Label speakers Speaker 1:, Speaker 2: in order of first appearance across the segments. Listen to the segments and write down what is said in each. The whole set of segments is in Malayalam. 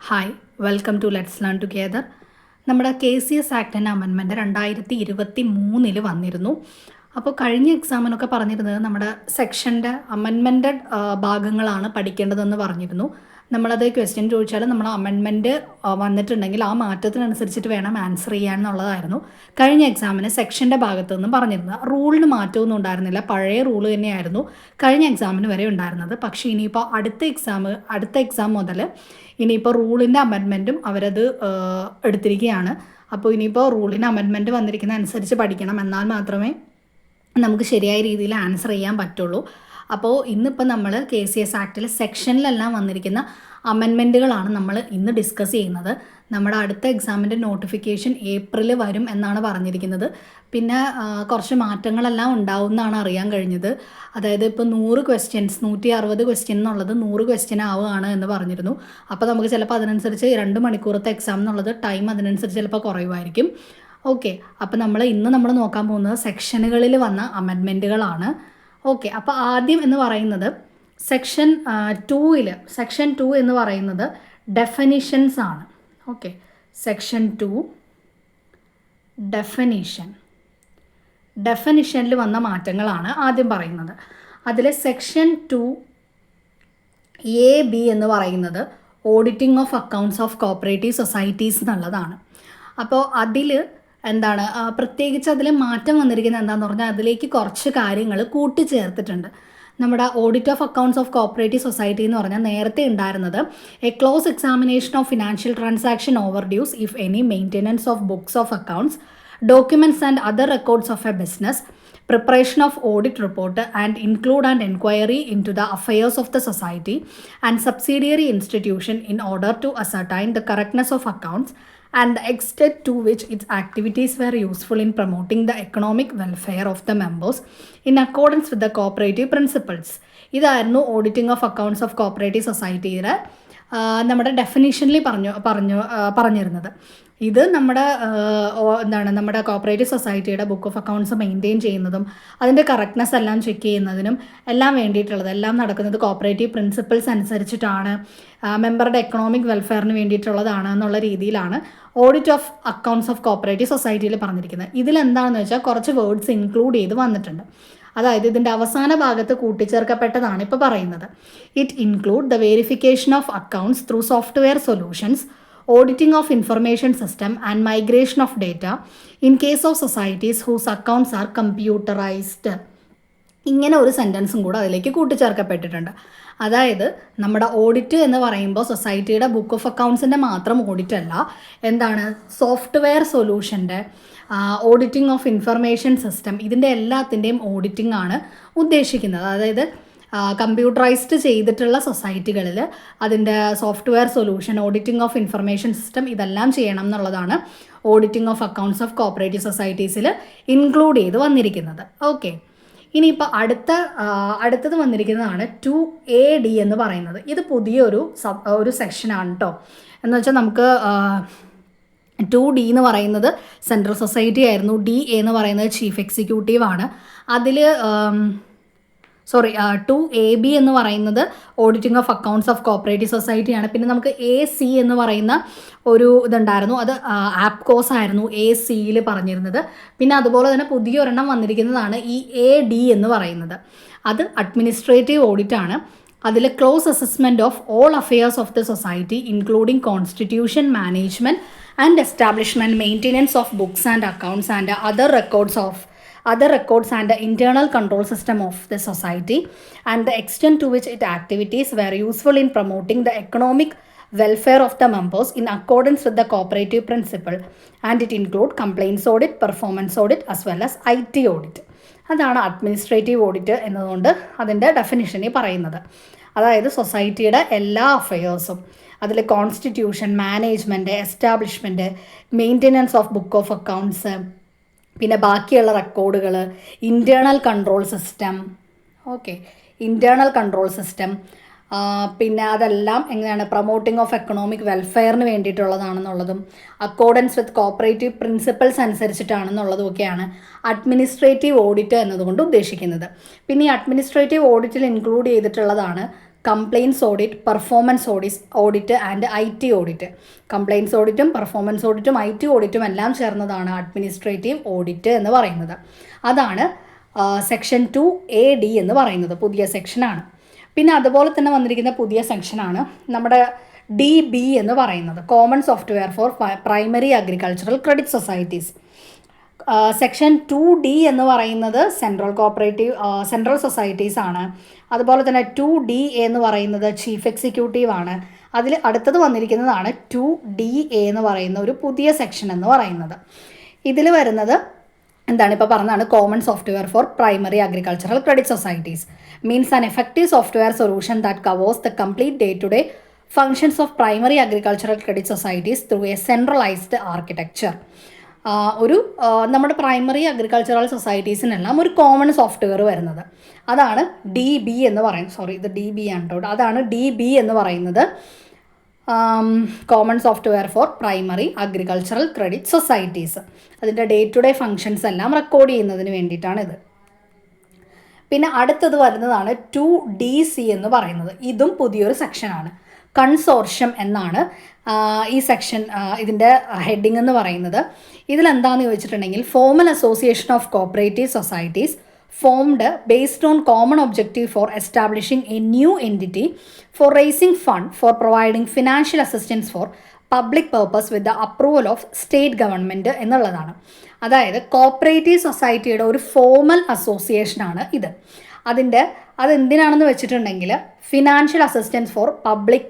Speaker 1: Hi, welcome to let's learn together. നമ്മുടെ KCS ആക്ടിൻ്റെ അമെൻമെൻറ്റ് 2023 വന്നിരുന്നു. അപ്പോൾ കഴിഞ്ഞ എക്സാമിനൊക്കെ പറഞ്ഞിരുന്നത് നമ്മുടെ സെക്ഷൻ്റെ അമെൻമെൻറ്റഡ് ഭാഗങ്ങളാണ് പഠിക്കേണ്ടതെന്ന് പറഞ്ഞിരുന്നു. നമ്മളത് ക്വസ്റ്റ്യൻ ചോദിച്ചാൽ നമ്മൾ അമെൻമെൻറ്റ് വന്നിട്ടുണ്ടെങ്കിൽ ആ മാറ്റത്തിനനുസരിച്ചിട്ട് വേണം ആൻസർ ചെയ്യാൻ എന്നുള്ളതായിരുന്നു കഴിഞ്ഞ എക്സാമിന് സെക്ഷൻ്റെ ഭാഗത്തു നിന്നും പറഞ്ഞിരുന്നത്. റൂളിന് മാറ്റമൊന്നും ഉണ്ടായിരുന്നില്ല, പഴയ റൂള് തന്നെയായിരുന്നു കഴിഞ്ഞ എക്സാമിന് വരെ ഉണ്ടായിരുന്നത്. പക്ഷേ ഇനിയിപ്പോൾ അടുത്ത എക്സാം മുതൽ ഇനിയിപ്പോൾ റൂളിൻ്റെ അമെൻമെൻറ്റും അവരത് എടുത്തിരിക്കുകയാണ്. അപ്പോൾ ഇനിയിപ്പോൾ റൂളിൻ്റെ അമെൻമെൻറ്റ് വന്നിരിക്കുന്ന അനുസരിച്ച് പഠിക്കണം, എന്നാൽ മാത്രമേ നമുക്ക് ശരിയായ രീതിയിൽ ആൻസർ ചെയ്യാൻ പറ്റുള്ളൂ. അപ്പോൾ ഇന്നിപ്പോൾ നമ്മൾ KCS ആക്ടിൽ സെക്ഷനിലെല്ലാം വന്നിരിക്കുന്ന അമെൻമെൻറ്റുകളാണ് നമ്മൾ ഇന്ന് ഡിസ്കസ് ചെയ്യുന്നത്. നമ്മുടെ അടുത്ത എക്സാമിൻ്റെ നോട്ടിഫിക്കേഷൻ ഏപ്രിൽ വരും എന്നാണ് പറഞ്ഞിരിക്കുന്നത്. പിന്നെ കുറച്ച് മാറ്റങ്ങളെല്ലാം ഉണ്ടാവും എന്നാണ് അറിയാൻ കഴിഞ്ഞത്. അതായത് ഇപ്പോൾ 100 ക്വസ്റ്റ്യൻസ് 160 ക്വസ്റ്റ്യൻ എന്നുള്ളത് 100 ക്വസ്റ്റ്യൻ ആവുകയാണ് എന്ന് പറഞ്ഞിരുന്നു. അപ്പോൾ നമുക്ക് ചിലപ്പോൾ അതിനനുസരിച്ച് 2 മണിക്കൂറത്തെ എക്സാം എന്നുള്ളത് ടൈം അതിനനുസരിച്ച് ചിലപ്പോൾ കുറയുമായിരിക്കും. ഓക്കെ, അപ്പോൾ ഇന്ന് നമ്മൾ നോക്കാൻ പോകുന്നത് സെക്ഷനുകളിൽ വന്ന അമെൻമെൻറ്റുകളാണ്. ഓക്കെ, അപ്പോൾ ആദ്യം എന്ന് പറയുന്നത് സെക്ഷൻ 2 എന്ന് പറയുന്നത് ഡെഫിനിഷൻസ് ആണ്. ഓക്കെ, സെക്ഷൻ 2 ഡെഫിനിഷനിൽ വന്ന മാറ്റങ്ങളാണ് ആദ്യം പറയുന്നത്. അതിൽ സെക്ഷൻ 2A-B എന്ന് പറയുന്നത് auditing of accounts of cooperative societies എന്നുള്ളതാണ്. അപ്പോൾ അതിൽ എന്താണ് പ്രത്യേകിച്ച് അതിൽ മാറ്റം വന്നിരിക്കുന്നത് എന്താണെന്ന് പറഞ്ഞാൽ അതിലേക്ക് കുറച്ച് കാര്യങ്ങൾ കൂട്ടിച്ചേർത്തിട്ടുണ്ട്. നമ്മുടെ audit of accounts of cooperative society എന്ന് പറഞ്ഞാൽ നേരത്തെ ഉണ്ടായിരുന്നത് A close examination of financial transaction over dues if any maintenance of books of accounts documents and other records of a business, preparation of audit report and include an inquiry into the affairs of the society and subsidiary institution in order to ascertain the correctness of accounts and the extent to which its activities were useful in promoting the economic welfare of the members in accordance with the cooperative principles. ഇതായിരുന്നു auditing of accounts of cooperative സൊസൈറ്റിയുടെ നമ്മുടെ ഡെഫിനീഷനിൽ പറഞ്ഞിരുന്നത്. ഇത് നമ്മുടെ കോപ്പറേറ്റീവ് സൊസൈറ്റിയുടെ ബുക്ക് ഓഫ് അക്കൗണ്ട്സ് മെയിൻറ്റെയിൻ ചെയ്യുന്നതും അതിൻ്റെ കറക്റ്റ്നെസ് എല്ലാം ചെക്ക് ചെയ്യുന്നതിനും എല്ലാം വേണ്ടിയിട്ടുള്ളത്, എല്ലാം നടക്കുന്നത് കോപ്പറേറ്റീവ് പ്രിൻസിപ്പിൾസ് അനുസരിച്ചിട്ടാണ്, മെമ്പറുടെ എക്കണോമിക് വെൽഫെയറിന് വേണ്ടിയിട്ടുള്ളതാണ് എന്നുള്ള രീതിയിലാണ് audit of accounts of cooperative സൊസൈറ്റിയിൽ പറഞ്ഞിരിക്കുന്നത്. ഇതിലെന്താണെന്ന് വെച്ചാൽ കുറച്ച് വേർഡ്സ് ഇൻക്ലൂഡ് ചെയ്ത് വന്നിട്ടുണ്ട്. അതായത് ഇതിൻ്റെ അവസാന ഭാഗത്ത് കൂട്ടിച്ചേർക്കപ്പെട്ടതാണ് ഇപ്പോൾ പറയുന്നത്. It include the verification of accounts through software solutions, auditing of information system and migration of data in case of societies whose accounts are computerized. ഇങ്ങനെ ഒരു സെൻറ്റൻസും കൂടെ അതിലേക്ക് കൂട്ടിച്ചേർക്കപ്പെട്ടിട്ടുണ്ട്. അതായത് നമ്മുടെ ഓഡിറ്റ് എന്ന് പറയുമ്പോൾ സൊസൈറ്റിയുടെ ബുക്ക് ഓഫ് അക്കൗണ്ട്സിൻ്റെ മാത്രം ഓഡിറ്റ് അല്ല, എന്താണ് സോഫ്റ്റ്വെയർ സൊല്യൂഷൻ്റെ ഓഡിറ്റിംഗ് ഓഫ് ഇൻഫർമേഷൻ സിസ്റ്റം, ഇതിൻ്റെ എല്ലാത്തിൻ്റെയും ഓഡിറ്റിംഗ് ആണ് ഉദ്ദേശിക്കുന്നത്. അതായത് കമ്പ്യൂട്ടറൈസ്ഡ് ചെയ്തിട്ടുള്ള സൊസൈറ്റികളിൽ അതിൻ്റെ software solution, auditing of information system ഇതെല്ലാം ചെയ്യണം എന്നുള്ളതാണ് auditing of accounts of cooperative സൊസൈറ്റീസിൽ ഇൻക്ലൂഡ് ചെയ്ത് വന്നിരിക്കുന്നത്. ഓക്കെ, ഇനിയിപ്പോൾ അടുത്തത് വന്നിരിക്കുന്നതാണ് 2AD എന്ന് പറയുന്നത്. ഇത് പുതിയൊരു സെക്ഷനാണ് കേട്ടോ. എന്ന് വെച്ചാൽ നമുക്ക് 2D എന്ന് പറയുന്നത് സെൻട്രൽ സൊസൈറ്റി ആയിരുന്നു, DA എന്ന് പറയുന്നത് ചീഫ് എക്സിക്യൂട്ടീവ് ആണ്. അതിൽ 2AB എന്ന് പറയുന്നത് auditing of accounts of cooperative സൊസൈറ്റിയാണ്. പിന്നെ നമുക്ക് AC എന്ന് പറയുന്ന ഒരു ഇതുണ്ടായിരുന്നു, അത് ആപ്കോസ് ആയിരുന്നു ACയിൽ പറഞ്ഞിരുന്നത്. പിന്നെ അതുപോലെ തന്നെ പുതിയൊരെണ്ണം വന്നിരിക്കുന്നതാണ് ഈ AD എന്ന് പറയുന്നത്. അത് അഡ്മിനിസ്ട്രേറ്റീവ് ഓഡിറ്റാണ്. അതിൽ close assessment of all affairs of the society including constitution, management and establishment, maintenance of books and accounts and other records and the internal control system of the society and the extent to which its activities were useful in promoting the economic welfare of the members in accordance with the cooperative principle, and it include complaints audit, performance audit as well as IT audit. അതാണ് അഡ്മിനിസ്ട്രേറ്റീവ് ഓഡിറ്റ് എന്നതുകൊണ്ട് അതിൻ്റെ ഡെഫിനിഷനിൽ പറയുന്നത്. അതായത് സൊസൈറ്റിയുടെ എല്ലാ അഫയേഴ്സും, അതിൽ constitution, management, establishment, maintenance of book of accounts, പിന്നെ ബാക്കിയുള്ള റെക്കോർഡുകൾ, ഇൻറ്റേർണൽ കൺട്രോൾ സിസ്റ്റം, പിന്നെ അതെല്ലാം എങ്ങനെയാണ് പ്രൊമോട്ടിംഗ് ഓഫ് എക്കണോമിക് വെൽഫെയറിന് വേണ്ടിയിട്ടുള്ളതാണെന്നുള്ളതും അക്കോർഡൻസ് വിത്ത് കോപ്പറേറ്റീവ് പ്രിൻസിപ്പിൾസ് അനുസരിച്ചിട്ടാണെന്നുള്ളതും ഒക്കെയാണ് അഡ്മിനിസ്ട്രേറ്റീവ് ഓഡിറ്റ് എന്നതുകൊണ്ട് ഉദ്ദേശിക്കുന്നത്. പിന്നെ ഈ അഡ്മിനിസ്ട്രേറ്റീവ് ഓഡിറ്റിൽ ഇൻക്ലൂഡ് ചെയ്തിട്ടുള്ളതാണ് compliance audit, performance audit and IT audit. Compliance ഓഡിറ്റും പെർഫോമൻസ് ഓഡിറ്റും IT ഓഡിറ്റും എല്ലാം ചേർന്നതാണ് അഡ്മിനിസ്ട്രേറ്റീവ് ഓഡിറ്റ് എന്ന് പറയുന്നത്. അതാണ് സെക്ഷൻ 2AD എന്ന് പറയുന്നത്, പുതിയ സെക്ഷനാണ്. പിന്നെ അതുപോലെ തന്നെ വന്നിരിക്കുന്ന പുതിയ സെക്ഷനാണ് നമ്മുടെ DB എന്ന് പറയുന്നത്, common software for primary agricultural credit societies. Section 2D എന്ന് പറയുന്നത് സെൻട്രൽ സൊസൈറ്റീസ് ആണ്. അതുപോലെ തന്നെ 2D എന്ന് പറയുന്നത് ചീഫ് എക്സിക്യൂട്ടീവ് ആണ്. അതിൽ അടുത്തത് വന്നിരിക്കുന്നതാണ് 2DA എന്ന് പറയുന്ന ഒരു പുതിയ സെക്ഷൻ എന്ന് പറയുന്നത്. ഇതിൽ വരുന്നത് എന്താണ്, ഇപ്പോൾ പറഞ്ഞതാണ് common software for primary agricultural credit societies means an effective software solution that covers the complete day to day functions of primary agricultural credit societies through a centralized architecture. നമ്മുടെ പ്രൈമറി അഗ്രികൾച്ചറൽ സൊസൈറ്റീസിനെല്ലാം ഒരു കോമൺ സോഫ്റ്റ്വെയർ വരുന്നത്, അതാണ് DB എന്ന് പറയുന്നത്. ഇത് DB ആണ് കേട്ടോ. അതാണ് DB എന്ന് പറയുന്നത്, common software for primary agricultural credit societies. അതിൻ്റെ ഡേ ടു ഡേ ഫങ്ഷൻസ് എല്ലാം റെക്കോർഡ് ചെയ്യുന്നതിന് വേണ്ടിയിട്ടാണിത്. പിന്നെ അടുത്തത് വരുന്നതാണ് 2DC എന്ന് പറയുന്നത്. ഇതും പുതിയൊരു സെക്ഷനാണ്. കൺസോർഷ്യം എന്നാണ് ഈ സെക്ഷൻ, ഇതിൻ്റെ ഹെഡിങ് എന്ന് പറയുന്നത്. ഇതിലെന്താണെന്ന് ചോദിച്ചിട്ടുണ്ടെങ്കിൽ formal association of cooperative societies formed based on common objective for establishing a new entity for raising fund for providing financial assistance for public purpose with the approval of state government എന്നുള്ളതാണ്. അതായത് കോപ്പറേറ്റീവ് സൊസൈറ്റിയുടെ ഒരു ഫോമൽ അസോസിയേഷനാണ് ഇത്. അതെന്തിനാണെന്ന് വെച്ചിട്ടുണ്ടെങ്കിൽ ഫിനാൻഷ്യൽ അസിസ്റ്റൻസ് ഫോർ പബ്ലിക്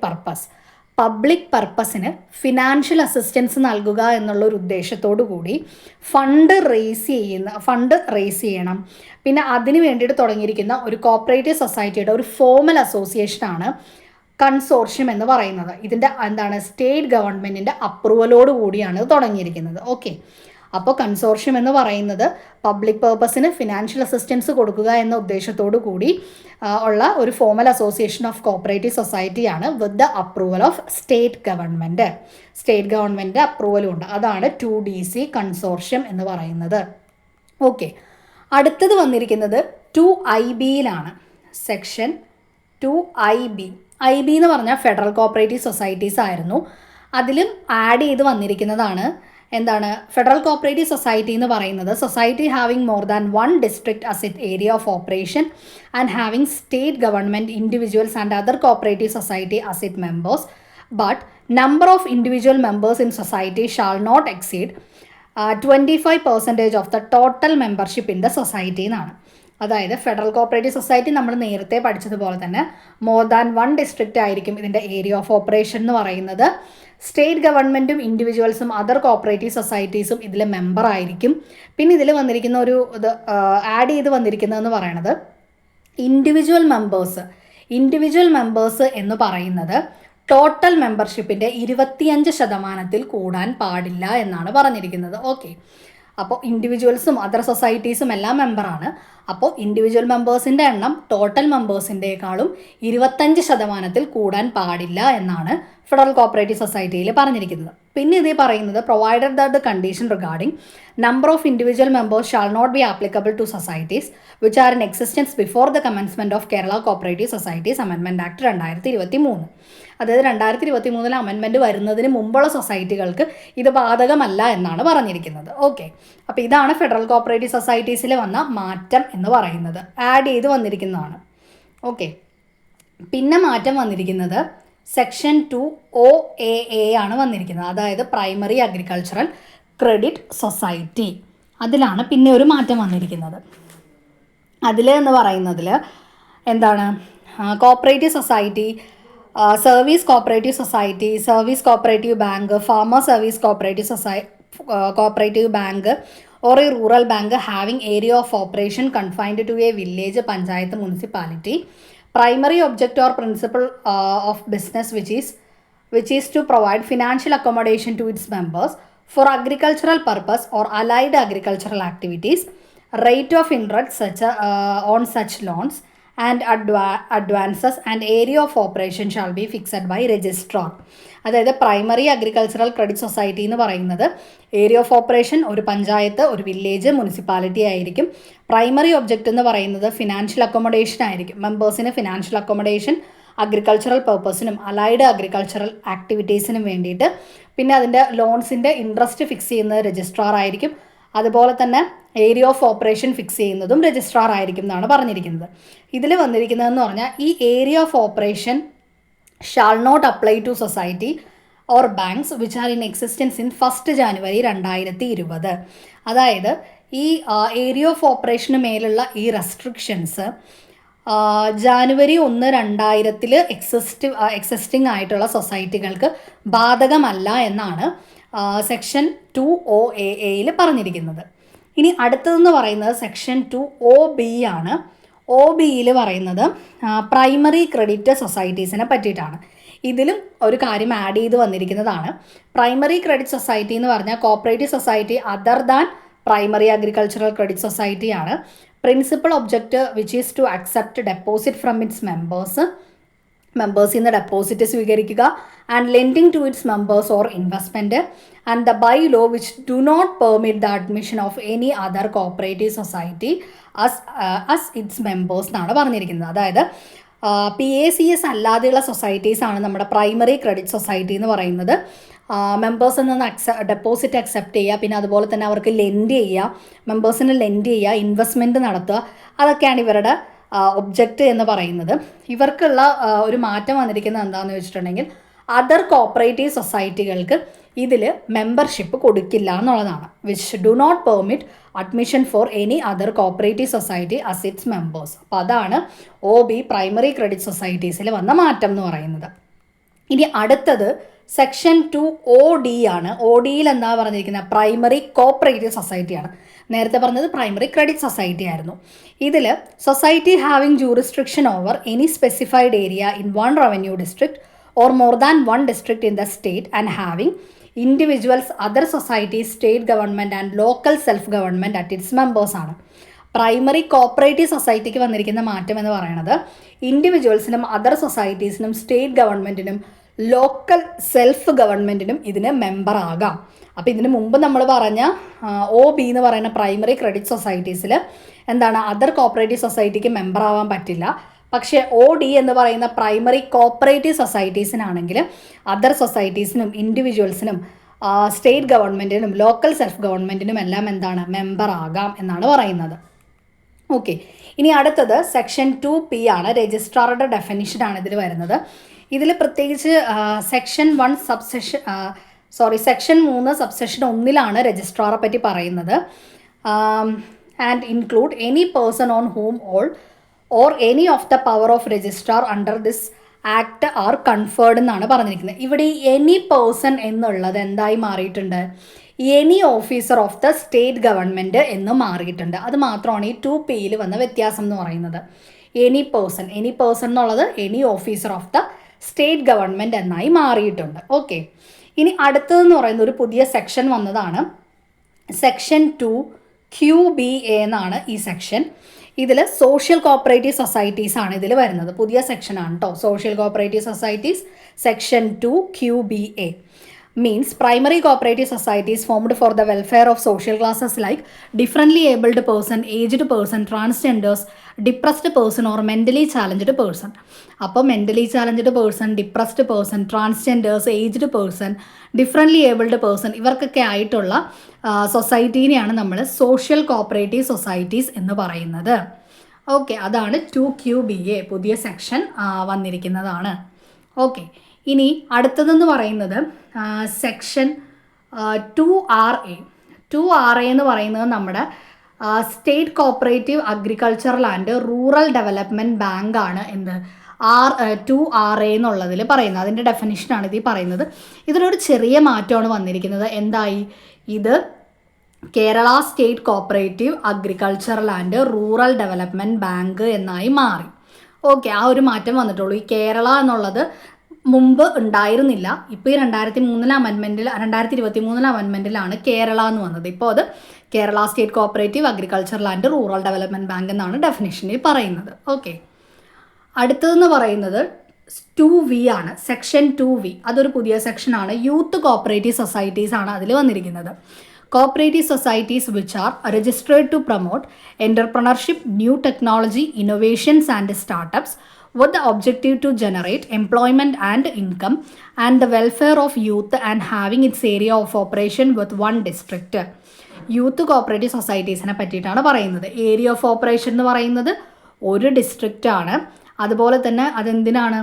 Speaker 1: പർപ്പസിന് ഫിനാൻഷ്യൽ അസിസ്റ്റൻസ് നൽകുക എന്നുള്ളൊരു ഉദ്ദേശത്തോടു കൂടി ഫണ്ട് റേസ് ചെയ്യണം. പിന്നെ അതിന് വേണ്ടിയിട്ട് തുടങ്ങിയിരിക്കുന്ന ഒരു കോപ്പറേറ്റീവ് സൊസൈറ്റിയുടെ ഒരു ഫോമൽ അസോസിയേഷനാണ് കൺസോർഷ്യം എന്ന് പറയുന്നത്. ഇതിൻ്റെ സ്റ്റേറ്റ് ഗവൺമെൻറ്റിൻ്റെ അപ്രൂവലോട് കൂടിയാണ് ഇത് തുടങ്ങിയിരിക്കുന്നത്. ഓക്കെ, അപ്പോൾ കൺസോർഷ്യം എന്ന് പറയുന്നത് പബ്ലിക് പർപ്പസിന് ഫിനാൻഷ്യൽ അസിസ്റ്റൻസ് കൊടുക്കുക എന്ന ഉദ്ദേശത്തോടു കൂടി ഉള്ള ഒരു ഫോമൽ അസോസിയേഷൻ ഓഫ് കോപ്പറേറ്റീവ് സൊസൈറ്റിയാണ് with the approval of state government അപ്രൂവലും ഉണ്ട്. അതാണ് 2DC കൺസോർഷ്യം എന്ന് പറയുന്നത്. ഓക്കെ, അടുത്തത് വന്നിരിക്കുന്നത് 2IBയിലാണ്. സെക്ഷൻ 2IB എന്ന് പറഞ്ഞാൽ ഫെഡറൽ കോപ്പറേറ്റീവ് സൊസൈറ്റീസ് ആയിരുന്നു. അതിലും ആഡ് ചെയ്ത് വന്നിരിക്കുന്നതാണ് ഫെഡറൽ കോപ്പറേറ്റീവ് സൊസൈറ്റി എന്ന് പറയുന്നത് society having more than 1 district as it area of operation and having state government individuals and other cooperative society as it members but number of individual members in society shall not exceed 25% of the total membership in the society എന്നാണ്. അതായത് ഫെഡറൽ കോപ്പറേറ്റീവ് സൊസൈറ്റി നമ്മൾ നേരത്തെ പഠിച്ചതുപോലെ തന്നെ മോർ ദാൻ 1 ഡിസ്ട്രിക്റ്റ് ആയിരിക്കും ഇതിൻ്റെ ഏരിയ ഓഫ് ഓപ്പറേഷൻ എന്ന് പറയുന്നത്. സ്റ്റേറ്റ് ഗവൺമെൻറ്റും ഇൻഡിവിജ്വൽസും അതർ കോപ്പറേറ്റീവ് സൊസൈറ്റീസും ഇതിൽ മെമ്പർ ആയിരിക്കും. പിന്നെ ഇതിൽ വന്നിരിക്കുന്ന ആഡ് ചെയ്ത് വന്നിരിക്കുന്നതെന്ന് പറയുന്നത് ഇൻഡിവിജ്വൽ മെമ്പേഴ്സ് എന്ന് പറയുന്നത് ടോട്ടൽ മെമ്പർഷിപ്പിൻ്റെ 25% കൂടാൻ പാടില്ല എന്നാണ് പറഞ്ഞിരിക്കുന്നത്. ഓക്കെ, അപ്പോൾ ഇൻഡിവിജ്വൽസും അതർ സൊസൈറ്റീസും എല്ലാം മെമ്പറാണ്. അപ്പോൾ ഇൻഡിവിജ്വൽ മെമ്പേഴ്സിൻ്റെ എണ്ണം ടോട്ടൽ മെമ്പേഴ്സിൻ്റെക്കാളും 25% കൂടാൻ പാടില്ല എന്നാണ് ഫെഡറൽ കോപ്പറേറ്റീവ് സൊസൈറ്റിയിൽ പറഞ്ഞിരിക്കുന്നത്. പിന്നെ ഇത് പറയുന്നത് provided that the condition regarding number of individual members shall not be applicable to societies which are in existence before the commencement of Kerala cooperative societies amendment act 2023. അതായത് 2023 അമെൻമെൻറ്റ് വരുന്നതിന് മുമ്പുള്ള സൊസൈറ്റികൾക്ക് ഇത് ബാധകമല്ല എന്നാണ് പറഞ്ഞിരിക്കുന്നത്. ഓക്കെ, അപ്പോൾ ഇതാണ് ഫെഡറൽ കോപ്പറേറ്റീവ് സൊസൈറ്റീസിൽ വന്ന മാറ്റം എന്ന് പറയുന്നത്, ആഡ് ചെയ്ത് വന്നിരിക്കുന്നതാണ്. ഓക്കെ, പിന്നെ മാറ്റം വന്നിരിക്കുന്നത് സെക്ഷൻ 2OAA ആണ് വന്നിരിക്കുന്നത്. അതായത് പ്രൈമറി അഗ്രികൾച്ചറൽ ക്രെഡിറ്റ് സൊസൈറ്റി. അതിലാണ് പിന്നെ ഒരു മാറ്റം വന്നിരിക്കുന്നത്. അതിൽ എന്ന് പറയുന്നതിൽ cooperative society, service cooperative bank, farmer service cooperative bank or a rural bank having area of operation confined to a village, panchayat, municipality. Primary object or principle of business which is to provide financial accommodation to its members for agricultural purpose or allied agricultural activities. Rate of interest on such loans and advances and area of operation shall be fixed by registrar. അതായത് പ്രൈമറി അഗ്രികൾച്ചറൽ ക്രെഡിറ്റ് സൊസൈറ്റി എന്ന് പറയുന്നത് ഏരിയ ഓഫ് ഓപ്പറേഷൻ ഒരു പഞ്ചായത്ത്, ഒരു വില്ലേജ്, മുനിസിപ്പാലിറ്റി ആയിരിക്കും. പ്രൈമറി ഒബ്ജക്റ്റ് എന്ന് പറയുന്നത് ഫിനാൻഷ്യൽ അക്കോമഡേഷൻ ആയിരിക്കും. മെമ്പേഴ്സിന് ഫിനാൻഷ്യൽ അക്കോമഡേഷൻ, അഗ്രികൾച്ചറൽ പർപ്പസിനും അലൈഡ് അഗ്രികൾച്ചറൽ ആക്ടിവിറ്റീസിനും വേണ്ടിയിട്ട്. പിന്നെ അതിൻ്റെ ലോൺസിൻ്റെ ഇൻട്രസ്റ്റ് ഫിക്സ് ചെയ്യുന്നത് രജിസ്ട്രാർ ആയിരിക്കും. അതുപോലെ തന്നെ ഏരിയ ഓഫ് ഓപ്പറേഷൻ ഫിക്സ് ചെയ്യുന്നതും രജിസ്ട്രാർ ആയിരിക്കും എന്നാണ് പറഞ്ഞിരിക്കുന്നത്. ഇതിൽ വന്നിരിക്കുന്നതെന്ന് പറഞ്ഞാൽ ഈ area of operation shall not apply to society or banks which are in existence in 1 January 2020. അതായത് ഈ ഏരിയ ഓഫ് ഓപ്പറേഷന് മേലുള്ള ഈ റെസ്ട്രിക്ഷൻസ് ജാനുവരി 1, 2000 എക്സിസ്റ്റിംഗ് ആയിട്ടുള്ള സൊസൈറ്റികൾക്ക് ബാധകമല്ല എന്നാണ് സെക്ഷൻ 2OAAയിൽ പറഞ്ഞിരിക്കുന്നത്. ഇനി അടുത്തതെന്ന് പറയുന്നത് സെക്ഷൻ 2OB ആണ്. OBയിൽ പറയുന്നത് പ്രൈമറി ക്രെഡിറ്റ് സൊസൈറ്റീസിനെ പറ്റിയിട്ടാണ്. ഇതിലും ഒരു കാര്യം ആഡ് ചെയ്ത് വന്നിരിക്കുന്നതാണ്. പ്രൈമറി ക്രെഡിറ്റ് സൊസൈറ്റി എന്ന് പറഞ്ഞാൽ cooperative society other than primary agricultural credit society ആണ്. Principal object which is to accept deposit from its മെമ്പേഴ്സിൽ നിന്ന് ഡെപ്പോസിറ്റ് സ്വീകരിക്കുക and lending to its members or investment and the by law which do not permit the admission of any other cooperative society as its members എന്നാണ് പറഞ്ഞിരിക്കുന്നത്. അതായത് PACS അല്ലാതെയുള്ള സൊസൈറ്റീസാണ് നമ്മുടെ പ്രൈമറി ക്രെഡിറ്റ് സൊസൈറ്റി എന്ന് പറയുന്നത്. മെമ്പേഴ്സിൽ നിന്ന് ഡെപ്പോസിറ്റ് അക്സെപ്റ്റ് ചെയ്യുക, പിന്നെ അതുപോലെ തന്നെ അവർക്ക് ലെൻഡ് ചെയ്യുക, മെമ്പേഴ്സിന് ലെൻഡ് ചെയ്യുക, ഇൻവെസ്റ്റ്മെൻറ്റ് നടത്തുക, അതൊക്കെയാണ് ഇവരുടെ ഒബ്ജക്റ്റ് എന്ന് പറയുന്നത്. ഇവർക്കുള്ള ഒരു മാറ്റം വന്നിരിക്കുന്നത് എന്താണെന്ന് വെച്ചിട്ടുണ്ടെങ്കിൽ അതർ കോപ്പറേറ്റീവ് സൊസൈറ്റികൾക്ക് ഇതിൽ മെമ്പർഷിപ്പ് കൊടുക്കില്ല എന്നുള്ളതാണ്. Which do not permit admission for any other cooperative society as its members. അപ്പോൾ അതാണ് OB പ്രൈമറി ക്രെഡിറ്റ് സൊസൈറ്റീസിൽ വന്ന മാറ്റം എന്ന് പറയുന്നത്. ഇനി അടുത്തത് സെക്ഷൻ 2OD ആണ്. ODയിൽ എന്താ പറഞ്ഞിരിക്കുന്നത്? പ്രൈമറി കോപ്പറേറ്റീവ് സൊസൈറ്റിയാണ്. നേരത്തെ പറഞ്ഞത് പ്രൈമറി ക്രെഡിറ്റ് സൊസൈറ്റി ആയിരുന്നു. ഇതിൽ society having jurisdiction over any specified area in 1 revenue district or more than 1 district in the state and having individuals, other societies, state government and local self government at its മെമ്പേഴ്സാണ്. പ്രൈമറി കോപ്പറേറ്റീവ് സൊസൈറ്റിക്ക് വന്നിരിക്കുന്ന മാറ്റം എന്ന് പറയുന്നത് ഇൻഡിവിജ്വൽസിനും അതർ സൊസൈറ്റീസിനും സ്റ്റേറ്റ് ഗവൺമെൻറ്റിനും ലോക്കൽ സെൽഫ് ഗവൺമെൻറ്റിനും ഇതിന് മെമ്പർ ആകാം. അപ്പോൾ ഇതിന് മുമ്പ് നമ്മൾ പറഞ്ഞ OB എന്ന് പറയുന്ന പ്രൈമറി ക്രെഡിറ്റ് സൊസൈറ്റീസിൽ എന്താണ്, അതർ കോപ്പറേറ്റീവ് സൊസൈറ്റിക്ക് മെമ്പർ ആവാൻ പറ്റില്ല. പക്ഷേ OD എന്ന് പറയുന്ന പ്രൈമറി കോപ്പറേറ്റീവ് സൊസൈറ്റീസിനാണെങ്കിൽ അതർ സൊസൈറ്റീസിനും ഇൻഡിവിജ്വൽസിനും സ്റ്റേറ്റ് ഗവൺമെൻറ്റിനും ലോക്കൽ സെൽഫ് ഗവൺമെൻറ്റിനും എല്ലാം എന്താണ്, മെമ്പർ ആകാം എന്നാണ് പറയുന്നത്. ഓക്കെ, ഇനി അടുത്തത് സെക്ഷൻ 2P ആണ്. രജിസ്ട്രാറുടെ ഡെഫിനിഷനാണ് ഇതിൽ വരുന്നത്. ഇതിൽ പ്രത്യേകിച്ച് സെക്ഷൻ 3 സബ്സെക്ഷൻ 1 രജിസ്ട്രാറെ പറ്റി പറയുന്നത്. And include any person on whom or any of the power of registrar under this act are conferred എന്നാണ് പറഞ്ഞിരിക്കുന്നത്. ഇവിടെ ഈ എനി പേഴ്സൺ എന്നുള്ളത് എന്തായി മാറിയിട്ടുണ്ട്? Any officer of the state government എന്ന് മാറിയിട്ടുണ്ട്. അത് മാത്രമാണ് ഈ 2Pയിൽ വന്ന വ്യത്യാസം എന്ന് പറയുന്നത്. എനി പേഴ്സൺ എന്നുള്ളത് any officer of the state government എന്നായി മാറിയിട്ടുണ്ട്. ഓക്കെ, ഇനി അടുത്തതെന്ന് പറയുന്ന ഒരു പുതിയ സെക്ഷൻ വന്നതാണ്. സെക്ഷൻ 2QBA എന്നാണ് ഈ സെക്ഷൻ. ഇതിൽ സോഷ്യൽ കോപ്പറേറ്റീവ് സൊസൈറ്റീസ് ആണ് ഇതിൽ വരുന്നത്. പുതിയ സെക്ഷനാണ് കേട്ടോ. Social cooperative societies section 2QBA means primary cooperative societies formed for the welfare of social classes like differently abled person, aged person, transgenders, depressed person or mentally challenged person. അപ്പോൾ mentally challenged person, depressed person, transgenders, aged person, differently abled person ഇവർക്കൊക്കെ ആയിട്ടുള്ള സൊസൈറ്റീനെയാണ് നമ്മൾ സോഷ്യൽ കോപ്പറേറ്റീവ് സൊസൈറ്റീസ് എന്ന് പറയുന്നത്. ഓക്കെ, അതാണ് 2QBA പുതിയ സെക്ഷൻ വന്നിരിക്കുന്നതാണ്. ഓക്കെ, ഇനി അടുത്തതെന്ന് പറയുന്നത് സെക്ഷൻ 2RA എന്ന് പറയുന്നത് നമ്മുടെ state cooperative agricultural and rural development bank ആണ്. എന്ത് 2RA എന്നുള്ളതിൽ പറയുന്നത്, അതിൻ്റെ ഡെഫിനിഷനാണ് ഇതിൽ പറയുന്നത്. ഇതിലൊരു ചെറിയ മാറ്റമാണ് വന്നിരിക്കുന്നത്. എന്തായി? ഇത് Kerala state cooperative agricultural and rural development bank എന്നായി മാറി. ഓക്കെ, ആ ഒരു മാറ്റം വന്നിട്ടുള്ളൂ. ഈ കേരള എന്നുള്ളത് മുമ്പ് ഉണ്ടായിരുന്നില്ല. ഇപ്പോൾ ഈ 2023 അമെൻമെൻറ്റിലാണ് കേരള എന്ന് വന്നത്. ഇപ്പോൾ അത് Kerala state cooperative agricultural and rural development bank എന്നാണ് ഡെഫിനിഷനിൽ പറയുന്നത്. ഓക്കെ, അടുത്തതെന്ന് പറയുന്നത് 2V ആണ്. സെക്ഷൻ 2V അതൊരു പുതിയ സെക്ഷനാണ്. യൂത്ത് കോപ്പറേറ്റീവ് സൊസൈറ്റീസ് ആണ് അതിൽ വന്നിരിക്കുന്നത്. Cooperative societies which are registered to promote entrepreneurship, new technology, innovations and startups with the objective to generate employment and income and the welfare of youth and having its area of operation with one district. Youth cooperative സൊസൈറ്റീസിനെ പറ്റിയിട്ടാണ് പറയുന്നത്. ഏരിയ ഓഫ് ഓപ്പറേഷൻ എന്ന് പറയുന്നത് ഒരു ഡിസ്ട്രിക്റ്റ് ആണ്. അതുപോലെ തന്നെ അതെന്തിനാണ്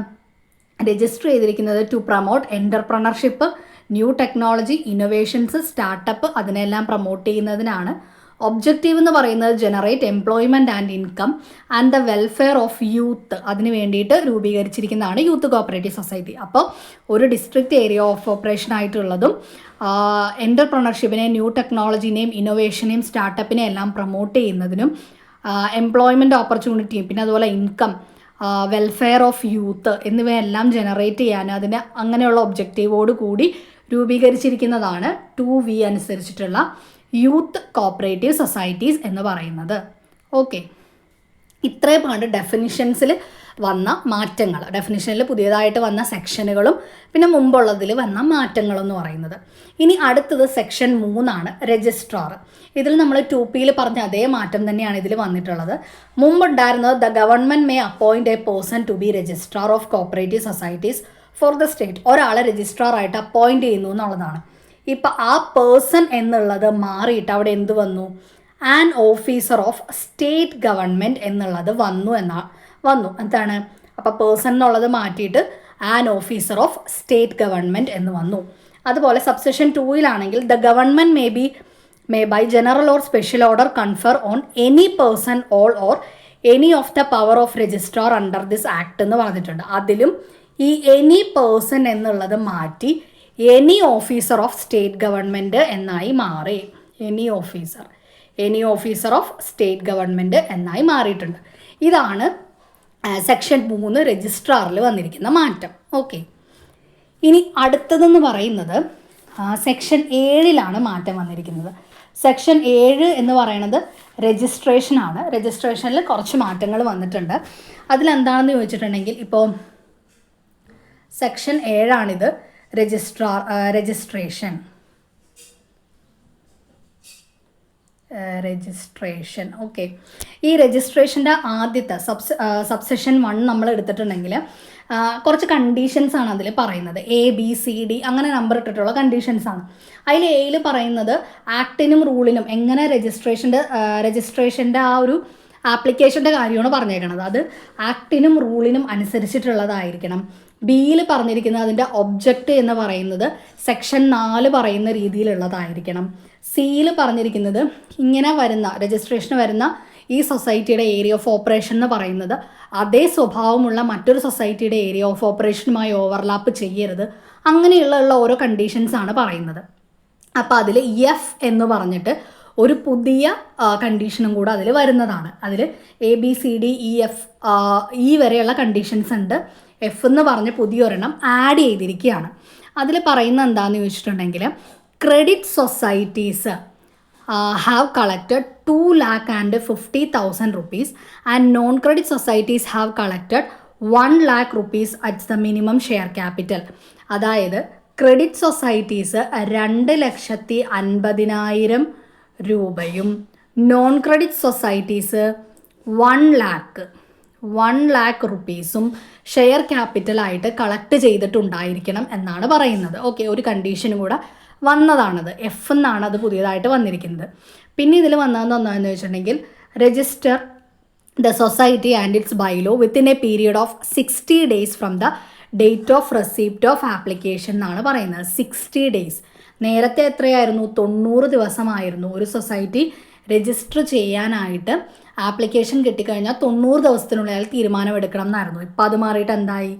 Speaker 1: രജിസ്റ്റർ ചെയ്തിരിക്കുന്നത്? To promote entrepreneurship, new technology, innovations, startup, അതിനെല്ലാം പ്രൊമോട്ട് ചെയ്യുന്നതിനാണ്. ഒബ്ജക്റ്റീവ് എന്ന് പറയുന്നത് generate employment and income and the welfare of youth, അതിന് വേണ്ടിയിട്ട് രൂപീകരിച്ചിരിക്കുന്നതാണ് യൂത്ത് കോപ്പറേറ്റീവ് സൊസൈറ്റി. അപ്പോൾ ഒരു ഡിസ്ട്രിക്റ്റ് ഏരിയ ഓഫ് ഓപ്പറേഷൻ ആയിട്ടുള്ളതും എൻ്റർപ്രണർഷിപ്പിനെയും ന്യൂ ടെക്നോളജിനെയും ഇന്നൊവേഷനെയും സ്റ്റാർട്ടപ്പിനെയും എല്ലാം പ്രൊമോട്ട് ചെയ്യുന്നതിനും എംപ്ലോയ്മെൻറ്റ് ഓപ്പർച്യൂണിറ്റിയും പിന്നെ അതുപോലെ ഇൻകം, വെൽഫെയർ ഓഫ് യൂത്ത് എന്നിവയെല്ലാം ജനറേറ്റ് ചെയ്യാൻ അതിന് അങ്ങനെയുള്ള ഒബ്ജക്റ്റീവോട് കൂടി രൂപീകരിച്ചിരിക്കുന്നതാണ് 2V അനുസരിച്ചിട്ടുള്ള യൂത്ത് കോപ്പറേറ്റീവ് സൊസൈറ്റീസ് എന്ന് പറയുന്നത്. ഓക്കെ, ഇത്രയുമാണ് ഡെഫിനിഷൻസിൽ വന്ന മാറ്റങ്ങൾ. ഡെഫിനിഷനിൽ പുതിയതായിട്ട് വന്ന സെക്ഷനുകളും പിന്നെ മുമ്പുള്ളതിൽ വന്ന മാറ്റങ്ങളെന്ന് പറയുന്നത്. ഇനി അടുത്തത് സെക്ഷൻ 3 രജിസ്ട്രാർ. ഇതിൽ നമ്മൾ 2Pയിൽ പറഞ്ഞ അതേ മാറ്റം തന്നെയാണ് ഇതിൽ വന്നിട്ടുള്ളത്. മുമ്പുണ്ടായിരുന്നത് the government may appoint a person to be registrar of cooperative societies for the state. ഒരാളെ രജിസ്ട്രാർ ആയിട്ട് അപ്പോയിൻറ്റ് ചെയ്യുന്നു എന്നുള്ളതാണ്. ഇപ്പം ആ പേഴ്സൺ എന്നുള്ളത് മാറിയിട്ട് അവിടെ എന്ത് വന്നു? An officer of state government എന്നുള്ളത് വന്നു. എന്താണ്? അപ്പോൾ പേഴ്സൺ എന്നുള്ളത് മാറ്റിയിട്ട് an officer of state government എന്ന് വന്നു. അതുപോലെ സബ്സെഷൻ 2ലാണെങ്കിൽ the government may by general or special order confer on any person all or any of the power of registrar under this act എന്ന് പറഞ്ഞിട്ടുണ്ട്. അതിലും ഈ എനി പേഴ്സൺ എന്നുള്ളത് മാറ്റി any officer of state government എന്നായി മാറി. Any officer of state government എന്നായി മാറിയിട്ടുണ്ട്. ഇതാണ് സെക്ഷൻ 3 രജിസ്ട്രാറിൽ വന്നിരിക്കുന്ന മാറ്റം. ഓക്കെ, ഇനി അടുത്തതെന്ന് പറയുന്നത് സെക്ഷൻ 7ലാണ് മാറ്റം വന്നിരിക്കുന്നത്. സെക്ഷൻ 7 എന്ന് പറയുന്നത് രജിസ്ട്രേഷനാണ്. രജിസ്ട്രേഷനിൽ കുറച്ച് മാറ്റങ്ങൾ വന്നിട്ടുണ്ട്. അതിലെന്താണെന്ന് ചോദിച്ചിട്ടുണ്ടെങ്കിൽ ഇപ്പോൾ സെക്ഷൻ 7 രജിസ്ട്രേഷൻ. ഓക്കെ, ഈ രജിസ്ട്രേഷൻ്റെ ആദ്യത്തെ സബ്സെഷൻ 1 നമ്മൾ എടുത്തിട്ടുണ്ടെങ്കിൽ കുറച്ച് കണ്ടീഷൻസ് ആണ് അതിൽ പറയുന്നത്. ABCD അങ്ങനെ നമ്പർ ഇട്ടിട്ടുള്ള കണ്ടീഷൻസ് ആണ്. അതിൽ Aയിൽ പറയുന്നത് ആക്ടിനും റൂളിനും എങ്ങനെ രജിസ്ട്രേഷൻ്റെ ആ ഒരു ആപ്ലിക്കേഷൻ്റെ കാര്യമാണ് പറഞ്ഞേക്കണത്. അത് ആക്ടിനും റൂളിനും അനുസരിച്ചിട്ടുള്ളതായിരിക്കണം. Bയിൽ പറഞ്ഞിരിക്കുന്നത് അതിൻ്റെ ഒബ്ജക്റ്റ് എന്ന് പറയുന്നത് സെക്ഷൻ 4 പറയുന്ന രീതിയിലുള്ളതായിരിക്കണം. Cയിൽ പറഞ്ഞിരിക്കുന്നത് ഇങ്ങനെ വരുന്ന രജിസ്ട്രേഷന് വരുന്ന ഈ സൊസൈറ്റിയുടെ ഏരിയ ഓഫ് ഓപ്പറേഷൻ എന്ന് പറയുന്നത് അതേ സ്വഭാവമുള്ള മറ്റൊരു സൊസൈറ്റിയുടെ ഏരിയ ഓഫ് ഓപ്പറേഷനുമായി ഓവർലാപ്പ് ചെയ്യരുത്. അങ്ങനെയുള്ള ഓരോ കണ്ടീഷൻസാണ് പറയുന്നത്. അപ്പോൾ അതിൽ F എന്ന് പറഞ്ഞിട്ട് ഒരു പുതിയ കണ്ടീഷനും കൂടെ അതിൽ വരുന്നതാണ്. അതിൽ ABCDEF ഈ വരെയുള്ള കണ്ടീഷൻസ് ഉണ്ട്. F എന്ന് പറഞ്ഞ് പുതിയൊരെണ്ണം ആഡ് ചെയ്തിരിക്കുകയാണ്. അതിൽ പറയുന്നത് എന്താണെന്ന് ചോദിച്ചിട്ടുണ്ടെങ്കിൽ credit societies have collected 2,50,000 rupees and non-credit societies have collected 1 lakh rupees at the minimum share capital. അതായത് ക്രെഡിറ്റ് സൊസൈറ്റീസ് 2,50,000 രൂപയും നോൺ ക്രെഡിറ്റ് സൊസൈറ്റീസ് 1 lakh റുപ്പീസും ഷെയർ ക്യാപിറ്റലായിട്ട് കളക്ട് ചെയ്തിട്ടുണ്ടായിരിക്കണം എന്നാണ് പറയുന്നത്. ഓക്കെ, ഒരു കണ്ടീഷനും കൂടെ വന്നതാണത്. F എന്നാണ് അത് പുതിയതായിട്ട് വന്നിരിക്കുന്നത്. പിന്നെ ഇതിൽ വന്നതെന്ന് ഒന്നാന്ന് വെച്ചിട്ടുണ്ടെങ്കിൽ register the society and it's bylaw within A period of 60 days from the date of receipt of application എന്നാണ് പറയുന്നത്. 60 days. നേരത്തെ എത്രയായിരുന്നു? 90 ദിവസമായിരുന്നു ഒരു സൊസൈറ്റി രജിസ്റ്റർ ചെയ്യാനായിട്ട്. ആപ്ലിക്കേഷൻ കിട്ടിക്കഴിഞ്ഞാൽ 90 ദിവസത്തിനുള്ളിൽ അയാൾ തീരുമാനമെടുക്കണം എന്നായിരുന്നു. ഇപ്പോൾ അത് മാറിയിട്ട് എന്തായി?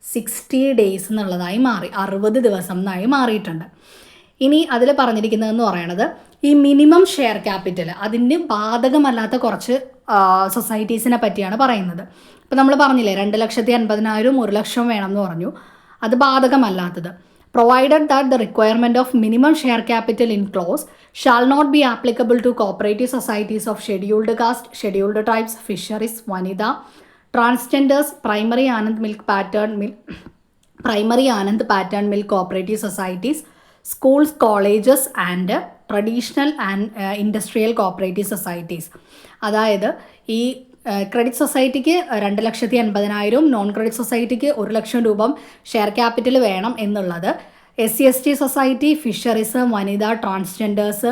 Speaker 1: 60 days എന്നുള്ളതായി മാറി. 60 ദിവസം എന്നായി മാറിയിട്ടുണ്ട്. ഇനി അതിൽ പറഞ്ഞിരിക്കുന്നതെന്ന് പറയണത് ഈ മിനിമം ഷെയർ ക്യാപിറ്റൽ അതിന് ബാധകമല്ലാത്ത കുറച്ച് സൊസൈറ്റീസിനെ പറ്റിയാണ് പറയുന്നത്. ഇപ്പോൾ നമ്മൾ പറഞ്ഞില്ലേ 2,50,000 1 ലക്ഷം വേണം എന്ന് പറഞ്ഞു. അത് ബാധകമല്ലാത്തത്. provided that the requirement of minimum share capital in clause shall not be applicable to cooperative societies of scheduled caste, scheduled tribes, fisheries, vanida, transgenders, primary Anand milk cooperative societies, schools, colleges and traditional and industrial cooperative societies. അതായത് ഈ ക്രെഡിറ്റ് സൊസൈറ്റിക്ക് 2,80,000, നോൺ ക്രെഡിറ്റ് സൊസൈറ്റിക്ക് 1,00,000 രൂപ ഷെയർ ക്യാപിറ്റൽ വേണം എന്നുള്ളത് SC/ST സൊസൈറ്റി, ഫിഷറീസ്, വനിത, ട്രാൻസ്ജെൻഡേഴ്സ്,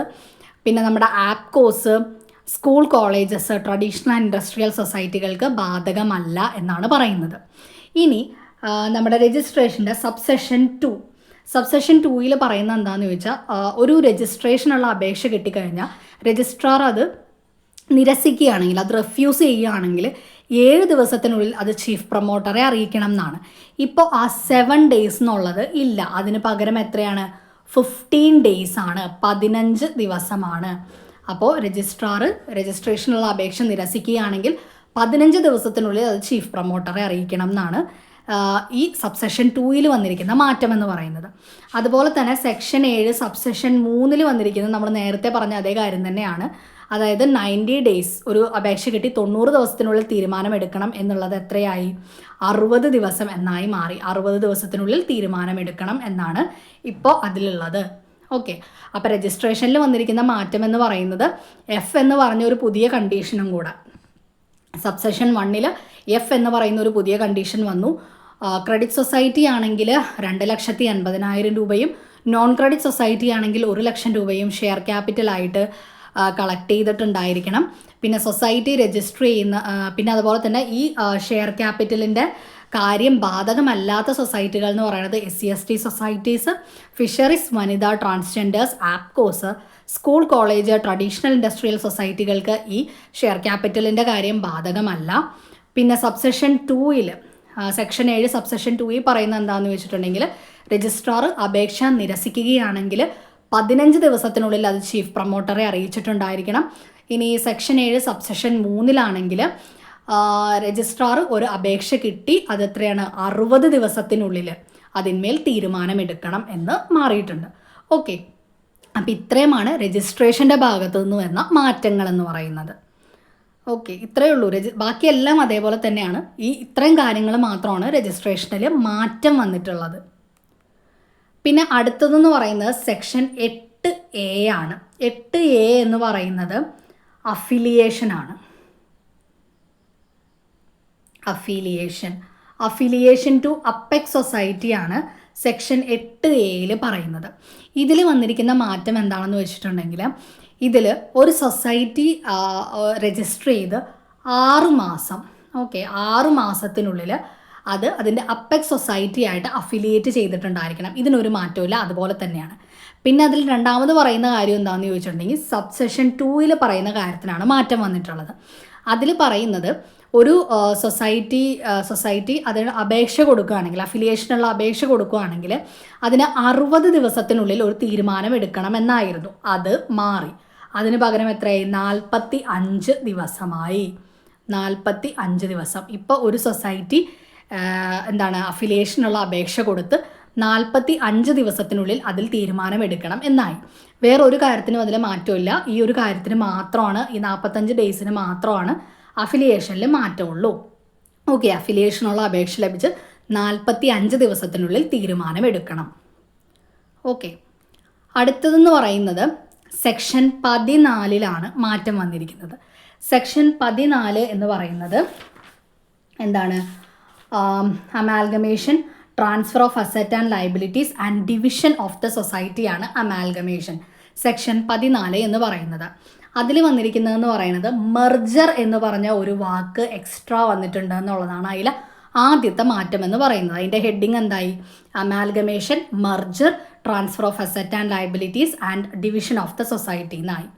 Speaker 1: പിന്നെ നമ്മുടെ APCOS, school colleges, traditional and industrial സൊസൈറ്റികൾക്ക് ബാധകമല്ല എന്നാണ് പറയുന്നത്. ഇനി നമ്മുടെ രജിസ്ട്രേഷൻ്റെ സബ്സെഷൻ 2യിൽ പറയുന്നത് എന്താണെന്ന് ചോദിച്ചാൽ, ഒരു രജിസ്ട്രേഷനുള്ള അപേക്ഷ കിട്ടിക്കഴിഞ്ഞാൽ രജിസ്ട്രാർ അത് നിരസിക്കുകയാണെങ്കിൽ, അത് റെഫ്യൂസ് ചെയ്യുകയാണെങ്കിൽ 7 ദിവസത്തിനുള്ളിൽ അത് ചീഫ് പ്രൊമോട്ടറെ അറിയിക്കണം എന്നാണ്. ഇപ്പോൾ ആ 7 days എന്നുള്ളത് ഇല്ല. അതിന് പകരം എത്രയാണ്? 15 days ആണ്, 15 ദിവസമാണ്. അപ്പോൾ രജിസ്ട്രാർ രജിസ്ട്രേഷനുള്ള അപേക്ഷ നിരസിക്കുകയാണെങ്കിൽ 15 ദിവസത്തിനുള്ളിൽ അത് ചീഫ് പ്രൊമോട്ടറെ അറിയിക്കണം എന്നാണ് ഈ സബ്സെഷൻ 2യിൽ വന്നിരിക്കുന്ന മാറ്റം എന്ന് പറയുന്നത്. അതുപോലെ തന്നെ സെക്ഷൻ 7 സബ്സെഷൻ 3ൽ വന്നിരിക്കുന്നത് നമ്മൾ നേരത്തെ പറഞ്ഞ അതേ കാര്യം തന്നെയാണ്. അതായത് 90 days, ഒരു അപേക്ഷ കിട്ടി 90 ദിവസത്തിനുള്ളിൽ തീരുമാനമെടുക്കണം എന്നുള്ളത് എത്രയായി? 60 ദിവസം എന്നായി മാറി. 60 ദിവസത്തിനുള്ളിൽ തീരുമാനമെടുക്കണം എന്നാണ് ഇപ്പോൾ അതിലുള്ളത്. ഓക്കെ, അപ്പോൾ രജിസ്ട്രേഷനിൽ വന്നിരിക്കുന്ന മാറ്റം എന്ന് പറയുന്നത് F എന്ന് പറഞ്ഞ ഒരു പുതിയ കണ്ടീഷനും കൂടെ. സബ്സെഷൻ 1ൽ F എന്ന് പറയുന്ന ഒരു പുതിയ കണ്ടീഷൻ വന്നു. ക്രെഡിറ്റ് സൊസൈറ്റി ആണെങ്കിൽ 2,80,000 രൂപയും നോൺ ക്രെഡിറ്റ് സൊസൈറ്റി ആണെങ്കിൽ 1,00,000 രൂപയും ഷെയർ ക്യാപിറ്റലായിട്ട് കളക്ട് ചെയ്തിട്ടുണ്ടായിരിക്കണം. പിന്നെ സൊസൈറ്റി രജിസ്റ്റർ ചെയ്യുന്ന, പിന്നെ അതുപോലെ തന്നെ ഈ ഷെയർ ക്യാപിറ്റലിൻ്റെ കാര്യം ബാധകമല്ലാത്ത സൊസൈറ്റികൾ എന്ന് പറയുന്നത് SC/ST സൊസൈറ്റീസ്, ഫിഷറീസ്, വനിത, transgenders, APCOS, school college, traditional industrial സൊസൈറ്റികൾക്ക് ഈ ഷെയർ ക്യാപിറ്റലിൻ്റെ കാര്യം ബാധകമല്ല. പിന്നെ സബ്സെഷൻ 2ൽ സെക്ഷൻ 7 സബ്സെഷൻ 2ൽ പറയുന്നത് എന്താണെന്ന് വെച്ചിട്ടുണ്ടെങ്കിൽ, രജിസ്ട്രാർ അപേക്ഷ നിരസിക്കുകയാണെങ്കിൽ 15 ദിവസത്തിനുള്ളിൽ അത് ചീഫ് പ്രൊമോട്ടറെ അറിയിച്ചിട്ടുണ്ടായിരിക്കണം. ഇനി സെക്ഷൻ 7 സബ്സെഷൻ 3ലാണെങ്കിൽ രജിസ്ട്രാർ ഒരു അപേക്ഷ കിട്ടി, അത് എത്രയാണ്? 60 ദിവസത്തിനുള്ളിൽ അതിന്മേൽ തീരുമാനമെടുക്കണം എന്ന് മാറിയിട്ടുണ്ട്. ഓക്കെ, അപ്പോൾ ഇത്രയുമാണ് രജിസ്ട്രേഷൻ്റെ ഭാഗത്തു നിന്ന് വരുന്ന മാറ്റങ്ങൾ എന്ന് പറയുന്നത്. ഓക്കെ, ഇത്രയേ ഉള്ളൂ. ബാക്കിയെല്ലാം അതേപോലെ തന്നെയാണ്. ഇത്രയും കാര്യങ്ങൾ മാത്രമാണ് രജിസ്ട്രേഷനിൽ മാറ്റം വന്നിട്ടുള്ളത്. പിന്നെ അടുത്തതെന്ന് പറയുന്നത് സെക്ഷൻ 8A ആണ്. 8A എന്ന് പറയുന്നത് അഫിലിയേഷനാണ്. അഫിലിയേഷൻ ടു അപ്പെക്സ് സൊസൈറ്റിയാണ് സെക്ഷൻ 8Aയിൽ പറയുന്നത്. ഇതിൽ വന്നിരിക്കുന്ന മാറ്റം എന്താണെന്ന് വെച്ചിട്ടുണ്ടെങ്കിൽ, ഇതിൽ ഒരു സൊസൈറ്റി രജിസ്റ്റർ ചെയ്ത് 6 മാസം, 6 മാസത്തിനുള്ളിൽ അത് അതിൻ്റെ അപ്പെക്സ് സൊസൈറ്റി ആയിട്ട് അഫിലിയേറ്റ് ചെയ്തിട്ടുണ്ടായിരിക്കണം. ഇതിനൊരു മാറ്റമില്ല, അതുപോലെ തന്നെയാണ്. പിന്നെ അതിൽ രണ്ടാമത് പറയുന്ന കാര്യം എന്താണെന്ന് ചോദിച്ചിട്ടുണ്ടെങ്കിൽ, സബ്സെഷൻ 2ൽ പറയുന്ന കാര്യത്തിനാണ് മാറ്റം വന്നിട്ടുള്ളത്. അതിൽ പറയുന്നത് ഒരു സൊസൈറ്റി അതിന് അപേക്ഷ കൊടുക്കുകയാണെങ്കിൽ, അഫിലിയേഷനുള്ള അപേക്ഷ കൊടുക്കുകയാണെങ്കിൽ അതിന് 60 ദിവസത്തിനുള്ളിൽ ഒരു തീരുമാനം എടുക്കണം എന്നായിരുന്നു. അത് മാറി. അതിന് പകരം എത്രയായി? 45 ദിവസമായി. 45 ദിവസം. ഇപ്പോൾ ഒരു സൊസൈറ്റി അഫിലിയേഷനുള്ള അപേക്ഷ കൊടുത്ത് 45 ദിവസത്തിനുള്ളിൽ അതിൽ തീരുമാനമെടുക്കണം എന്നായി. വേറൊരു കാര്യത്തിനും അതിൽ മാറ്റമില്ല. ഈ ഒരു കാര്യത്തിന് മാത്രമാണ്, ഈ 45 ഡേയ്സിന് മാത്രമാണ് അഫിലിയേഷനിൽ മാറ്റമുള്ളൂ. ഓക്കെ, അഫിലിയേഷനുള്ള അപേക്ഷ ലഭിച്ച് 45 ദിവസത്തിനുള്ളിൽ തീരുമാനമെടുക്കണം. ഓക്കെ, അടുത്തതെന്ന് പറയുന്നത് സെക്ഷൻ 14ലാണ് മാറ്റം വന്നിരിക്കുന്നത്. സെക്ഷൻ 14 എന്ന് പറയുന്നത് എന്താണ്? Amalgamation, transfer of asset and liabilities and division of the സൊസൈറ്റിയാണ് അമാൽഗമേഷൻ. സെക്ഷൻ 14 എന്ന് പറയുന്നത്. അതിൽ വന്നിരിക്കുന്നതെന്ന് പറയുന്നത് മെർജർ എന്ന് പറഞ്ഞ ഒരു വാക്ക് എക്സ്ട്രാ വന്നിട്ടുണ്ട് എന്നുള്ളതാണ് അതിൽ ആദ്യത്തെ മാറ്റം എന്ന് പറയുന്നത്. അതിൻ്റെ ഹെഡിങ് എന്തായി? Amalgamation, merger, transfer of asset and liabilities and division of the society എന്നായി.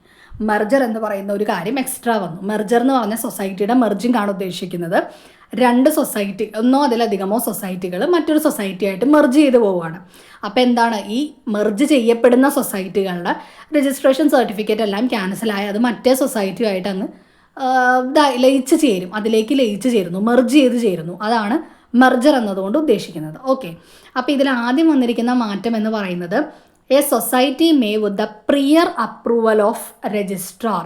Speaker 1: മെർജർ എന്ന് പറയുന്ന ഒരു കാര്യം എക്സ്ട്രാ വന്നു. മെർജർ എന്ന് പറഞ്ഞ സൊസൈറ്റിയുടെ മെർജിങ് ആണ് ഉദ്ദേശിക്കുന്നത്. 2 സൊസൈറ്റി, ഒന്നോ അതിലധികമോ സൊസൈറ്റികൾ മറ്റൊരു സൊസൈറ്റിയായിട്ട് മെർജ് ചെയ്ത് പോവുകയാണ്. അപ്പോൾ എന്താണ്? ഈ മെർജ് ചെയ്യപ്പെടുന്ന സൊസൈറ്റികളുടെ രജിസ്ട്രേഷൻ സർട്ടിഫിക്കറ്റ് എല്ലാം ക്യാൻസലായി അത് മറ്റേ സൊസൈറ്റിയുമായിട്ട് അങ്ങ് ലയിച്ച് ചേരും. അതിലേക്ക് ലയിച്ച് ചേരുന്നു, മെർജ് ചെയ്ത് ചേരുന്നു. അതാണ് മെർജർ എന്നതുകൊണ്ട് ഉദ്ദേശിക്കുന്നത്. ഓക്കെ, അപ്പോൾ ഇതിൽ ആദ്യം വന്നിരിക്കുന്ന മാറ്റം എന്ന് പറയുന്നത്, a society may with the prior approval of registrar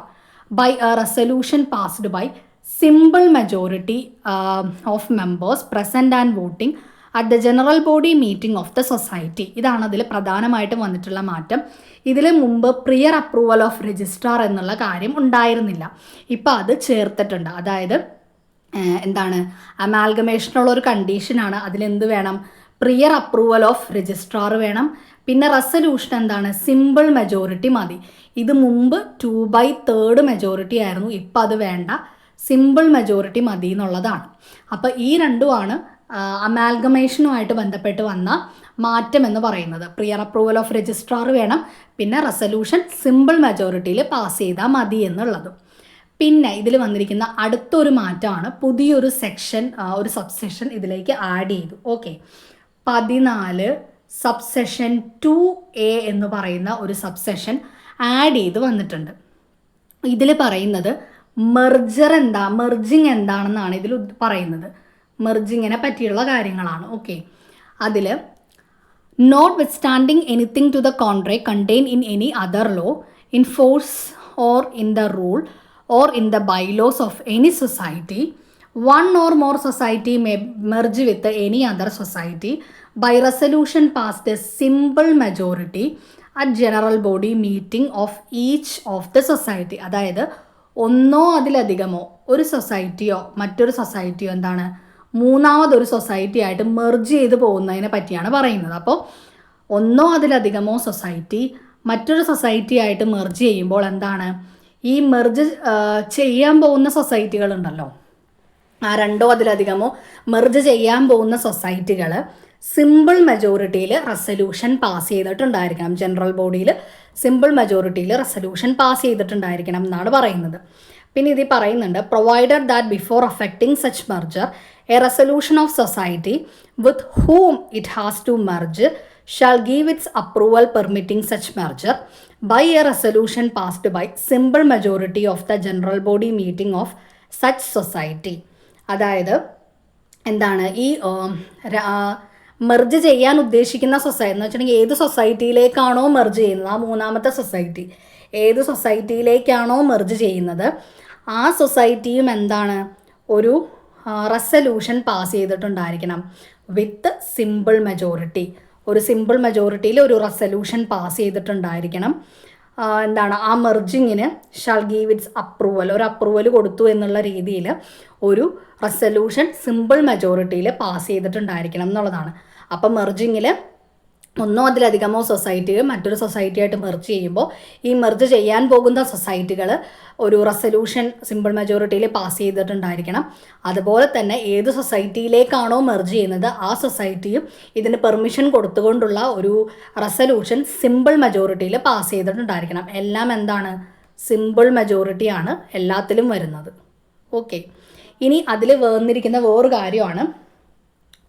Speaker 1: by a resolution passed by simple majority of members present and voting at the general body meeting of the society. ഇതാണ് അതിൽ പ്രധാനമായിട്ടും വന്നിട്ടുള്ള മാറ്റം. ഇതിൽ മുമ്പ് പ്രിയർ അപ്രൂവൽ ഓഫ് രജിസ്ട്രാർ എന്നുള്ള കാര്യം ഉണ്ടായിരുന്നില്ല. ഇപ്പോൾ അത് ചേർത്തിട്ടുണ്ട്. അതായത് എന്താണ് അമാൽഗമേഷനുള്ള ഒരു കണ്ടീഷനാണ്. അതിലെന്ത് വേണം? പ്രിയർ അപ്രൂവൽ ഓഫ് രജിസ്ട്രാർ വേണം. പിന്നെ റെസൊല്യൂഷൻ എന്താണ്? സിമ്പിൾ മെജോറിറ്റി മതി. ഇത് മുമ്പ് 2/3 മെജോറിറ്റി ആയിരുന്നു, ഇപ്പം അത് വേണ്ട, സിമ്പിൾ മെജോറിറ്റി മതി എന്നുള്ളതാണ്. അപ്പോൾ ഈ രണ്ടുമാണ് അമാൽഗമേഷനുമായിട്ട് ബന്ധപ്പെട്ട് വന്ന മാറ്റം എന്ന് പറയുന്നത്. പ്രിയർ അപ്രൂവൽ ഓഫ് രജിസ്ട്രാർ വേണം, പിന്നെ റെസൊല്യൂഷൻ സിമ്പിൾ മെജോറിറ്റിയിൽ പാസ് ചെയ്താൽ മതി എന്നുള്ളതും. പിന്നെ ഇതിൽ വന്നിരിക്കുന്ന അടുത്തൊരു മാറ്റമാണ്, പുതിയൊരു സെക്ഷൻ, ഒരു സബ്സെഷൻ ഇതിലേക്ക് ആഡ് ചെയ്തു. ഓക്കെ, 14 സബ്സെഷൻ 2A എന്ന് പറയുന്ന ഒരു സബ്സെഷൻ ആഡ് ചെയ്ത് വന്നിട്ടുണ്ട്. ഇതിൽ പറയുന്നത് മെർജിങ് എന്താണെന്നാണ് ഇതിൽ പറയുന്നത്. മെർജിങ്ങിനെ പറ്റിയുള്ള കാര്യങ്ങളാണ്. ഓക്കെ, അതിൽ notwithstanding anything to the contract contained in any other law in force or in the rule or in the bylaws of any society, one or more society may merge with any other society by resolution passed a simple majority at general body meeting of each of the society. അതായത് ഒന്നോ അതിലധികമോ ഒരു സൊസൈറ്റിയോ മറ്റൊരു സൊസൈറ്റിയോ എന്താണ് മൂന്നാമതൊരു സൊസൈറ്റി ആയിട്ട് മെർജ് ചെയ്ത് പോകുന്നതിനെ പറ്റിയാണ് പറയുന്നത്. അപ്പോൾ ഒന്നോ അതിലധികമോ സൊസൈറ്റി മറ്റൊരു സൊസൈറ്റി ആയിട്ട് മെർജ് ചെയ്യുമ്പോൾ എന്താണ്, ഈ മെർജ് ചെയ്യാൻ പോകുന്ന സൊസൈറ്റികളുണ്ടല്ലോ, ആ രണ്ടോ അതിലധികമോ മെർജ് ചെയ്യാൻ പോകുന്ന സൊസൈറ്റികൾ സിമ്പിൾ മെജോറിറ്റിയിൽ റെസൊല്യൂഷൻ പാസ് ചെയ്തിട്ടുണ്ടായിരിക്കണം. ജനറൽ ബോഡിയിൽ സിമ്പിൾ മെജോറിറ്റിയിൽ റെസൊല്യൂഷൻ പാസ് ചെയ്തിട്ടുണ്ടായിരിക്കണം എന്നാണ് പറയുന്നത്. പിന്നെ ഇതിൽ പറയുന്നുണ്ട്, provided that before affecting such merger a resolution of society with whom it has to merge shall give its approval permitting such merger by a resolution passed by simple majority of the general body meeting of such society. അതായത് എന്താണ്, ഈ മെർജ് ചെയ്യാൻ ഉദ്ദേശിക്കുന്ന സൊസൈറ്റി എന്ന് വെച്ചിട്ടുണ്ടെങ്കിൽ ഏത് സൊസൈറ്റിയിലേക്കാണോ മെർജ് ചെയ്യുന്നത്, ആ മൂന്നാമത്തെ സൊസൈറ്റി ഏത് സൊസൈറ്റിയിലേക്കാണോ മെർജ് ചെയ്യുന്നത്, ആ സൊസൈറ്റിയും എന്താണ് ഒരു റെസൊല്യൂഷൻ പാസ് ചെയ്തിട്ടുണ്ടായിരിക്കണം വിത്ത് സിമ്പിൾ മെജോറിറ്റി. ഒരു സിമ്പിൾ മെജോറിറ്റിയിൽ ഒരു റെസൊല്യൂഷൻ പാസ് ചെയ്തിട്ടുണ്ടായിരിക്കണം. എന്താണ്, ആ മെർജിങ്ങിന് ഷാൾ ഗീവ് ഇറ്റ്സ് അപ്രൂവൽ, ഒരു അപ്രൂവൽ കൊടുത്തു എന്നുള്ള രീതിയിൽ ഒരു റെസൊല്യൂഷൻ സിമ്പിൾ മെജോറിറ്റിയിൽ പാസ് ചെയ്തിട്ടുണ്ടായിരിക്കണം എന്നുള്ളതാണ്. അപ്പം മെർജിങ്ങിൽ ഒന്നോ അതിലധികമോ സൊസൈറ്റികൾ മറ്റൊരു സൊസൈറ്റിയായിട്ട് മെർജ് ചെയ്യുമ്പോൾ ഈ മെർജ് ചെയ്യാൻ പോകുന്ന സൊസൈറ്റികൾ ഒരു റെസൊല്യൂഷൻ സിമ്പിൾ മെജോറിറ്റിയിൽ പാസ് ചെയ്തിട്ടുണ്ടായിരിക്കണം. അതുപോലെ തന്നെ ഏത് സൊസൈറ്റിയിലേക്കാണോ മെർജ് ചെയ്യുന്നത് ആ സൊസൈറ്റിയും ഇതിന് പെർമിഷൻ കൊടുത്തുകൊണ്ടുള്ള ഒരു റെസൊല്യൂഷൻ സിമ്പിൾ മെജോറിറ്റിയിൽ പാസ് ചെയ്തിട്ടുണ്ടായിരിക്കണം. എല്ലാം എന്താണ്, സിമ്പിൾ മെജോറിറ്റിയാണ് എല്ലാത്തിലും വരുന്നത്. ഓക്കെ, ഇനി അതിൽ വന്നിരിക്കുന്ന വേറൊരു കാര്യമാണ്,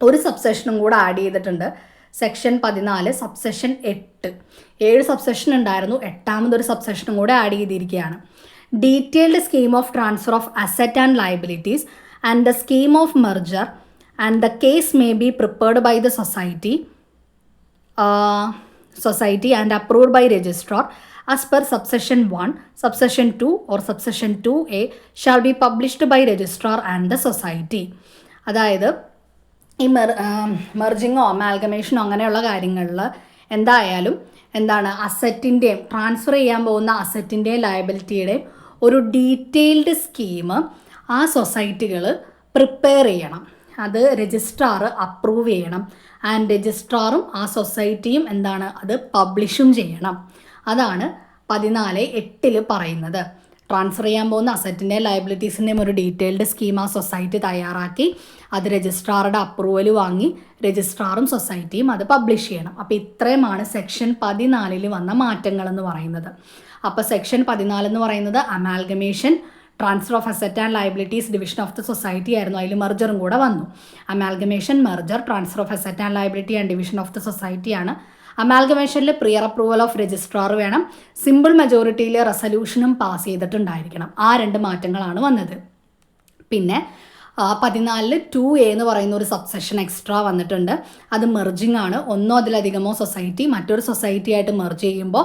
Speaker 1: ഒരു സബ്സെഷനും കൂടെ ആഡ് ചെയ്തിട്ടുണ്ട്. സെക്ഷൻ 14 സബ്സെഷൻ 8, 7 സബ്സെഷൻ ഉണ്ടായിരുന്നു, 8ാമതൊരു സബ്സെഷനും കൂടെ ആഡ് ചെയ്തിരിക്കുകയാണ്. Detailed scheme of transfer of asset and liabilities and the scheme of merger and the case may be prepared by the society and approved by registrar as per subsection 1, subsection 2 or subsection 2A shall be published by registrar and the society. അതായത് ഈ മെർജിങ്ങോ അമാൽഗമേഷനോ അങ്ങനെയുള്ള കാര്യങ്ങളിൽ എന്തായാലും എന്താണ്, അസറ്റിൻ്റെയും ട്രാൻസ്ഫർ ചെയ്യാൻ പോകുന്ന അസറ്റിൻ്റെയും ലയബിലിറ്റിയുടെയും ഒരു ഡീറ്റെയിൽഡ് സ്കീം ആ സൊസൈറ്റികൾ പ്രിപ്പയർ ചെയ്യണം. അത് രജിസ്ട്രാർ അപ്രൂവ് ചെയ്യണം. ആൻഡ് രജിസ്ട്രാറും ആ സൊസൈറ്റിയും എന്താണ്, അത് പബ്ലിഷും ചെയ്യണം. അതാണ് 14(8) പറയുന്നത്. ട്രാൻസ്ഫർ ചെയ്യാൻ പോകുന്ന അസറ്റിൻ്റെയും ലയബിലിറ്റീസിൻ്റെയും ഒരു ഡീറ്റെയിൽഡ് സ്കീം ആ സൊസൈറ്റി തയ്യാറാക്കി അത് രജിസ്ട്രാറുടെ അപ്രൂവൽ വാങ്ങി രജിസ്ട്രാറും സൊസൈറ്റിയും അത് പബ്ലിഷ് ചെയ്യണം. അപ്പോൾ ഇത്രയുമാണ് സെക്ഷൻ 14 വന്ന മാറ്റങ്ങൾ എന്ന് പറയുന്നത്. അപ്പോൾ സെക്ഷൻ 14 എന്ന് പറയുന്നത് amalgamation, transfer of asset and liabilities, division of the society ആയിരുന്നു. അതിൽ മെർജറും കൂടെ വന്നു. Amalgamation, merger, transfer of asset and liability and division of the സൊസൈറ്റിയാണ്. അമാൽഗമേഷനിൽ പ്രിയർ അപ്രൂവൽ ഓഫ് രജിസ്ട്രാർ വേണം, സിമ്പിൾ മെജോറിറ്റിയിൽ റെസൊല്യൂഷനും പാസ് ചെയ്തിട്ടുണ്ടായിരിക്കണം. ആ 2 മാറ്റങ്ങളാണ് വന്നത്. പിന്നെ 14 2A എന്ന് പറയുന്ന ഒരു സബ്സെഷൻ എക്സ്ട്രാ വന്നിട്ടുണ്ട്. അത് മെർജിങ് ആണ്. ഒന്നോ അതിലധികമോ സൊസൈറ്റി മറ്റൊരു സൊസൈറ്റി ആയിട്ട് മെർജ് ചെയ്യുമ്പോൾ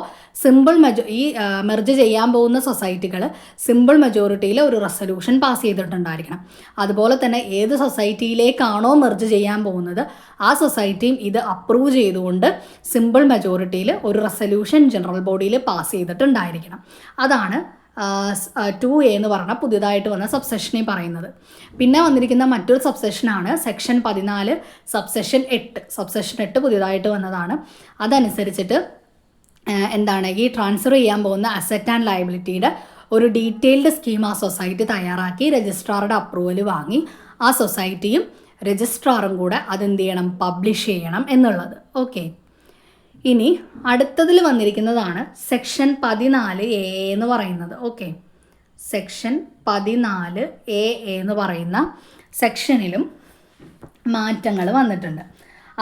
Speaker 1: ഈ മെർജ് ചെയ്യാൻ പോകുന്ന സൊസൈറ്റികൾ സിമ്പിൾ മെജോറിറ്റിയിൽ ഒരു റെസൊല്യൂഷൻ പാസ് ചെയ്തിട്ടുണ്ടായിരിക്കണം. അതുപോലെ തന്നെ ഏത് സൊസൈറ്റിയിലേക്കാണോ മെർജ് ചെയ്യാൻ പോകുന്നത് ആ സൊസൈറ്റിയും ഇത് അപ്രൂവ് ചെയ്തുകൊണ്ട് സിമ്പിൾ മെജോറിറ്റിയിൽ ഒരു റെസൊല്യൂഷൻ ജനറൽ ബോഡിയിൽ പാസ് ചെയ്തിട്ടുണ്ടായിരിക്കണം. അതാണ് 2A എന്ന് പറഞ്ഞ പുതിയതായിട്ട് വന്ന സബ്സെഷനിൽ പറയുന്നത്. പിന്നെ വന്നിരിക്കുന്ന മറ്റൊരു സബ്സെഷനാണ് സെക്ഷൻ 14 സബ്സെഷൻ 8 പുതിയതായിട്ട് വന്നതാണ്. അതനുസരിച്ചിട്ട് എന്താണ് ഈ ട്രാൻസ്ഫർ ചെയ്യാൻ പോകുന്ന അസറ്റ് ആൻഡ് ലയബിലിറ്റിയുടെ ഒരു ഡീറ്റെയിൽഡ് സ്കീം ആ സൊസൈറ്റി തയ്യാറാക്കി രജിസ്ട്രാറുടെ അപ്രൂവൽ വാങ്ങി ആ സൊസൈറ്റിയും രജിസ്ട്രാറും കൂടെ അതെന്ത് ചെയ്യണം, പബ്ലിഷ് ചെയ്യണം എന്നുള്ളത്. ഓക്കെ, ഇനി അടുത്തതിൽ വന്നിരിക്കുന്നതാണ് സെക്ഷൻ 14A എന്ന് പറയുന്നത്. ഓക്കെ, സെക്ഷൻ 14A എന്ന് പറയുന്ന സെക്ഷനിലും മാറ്റങ്ങൾ വന്നിട്ടുണ്ട്.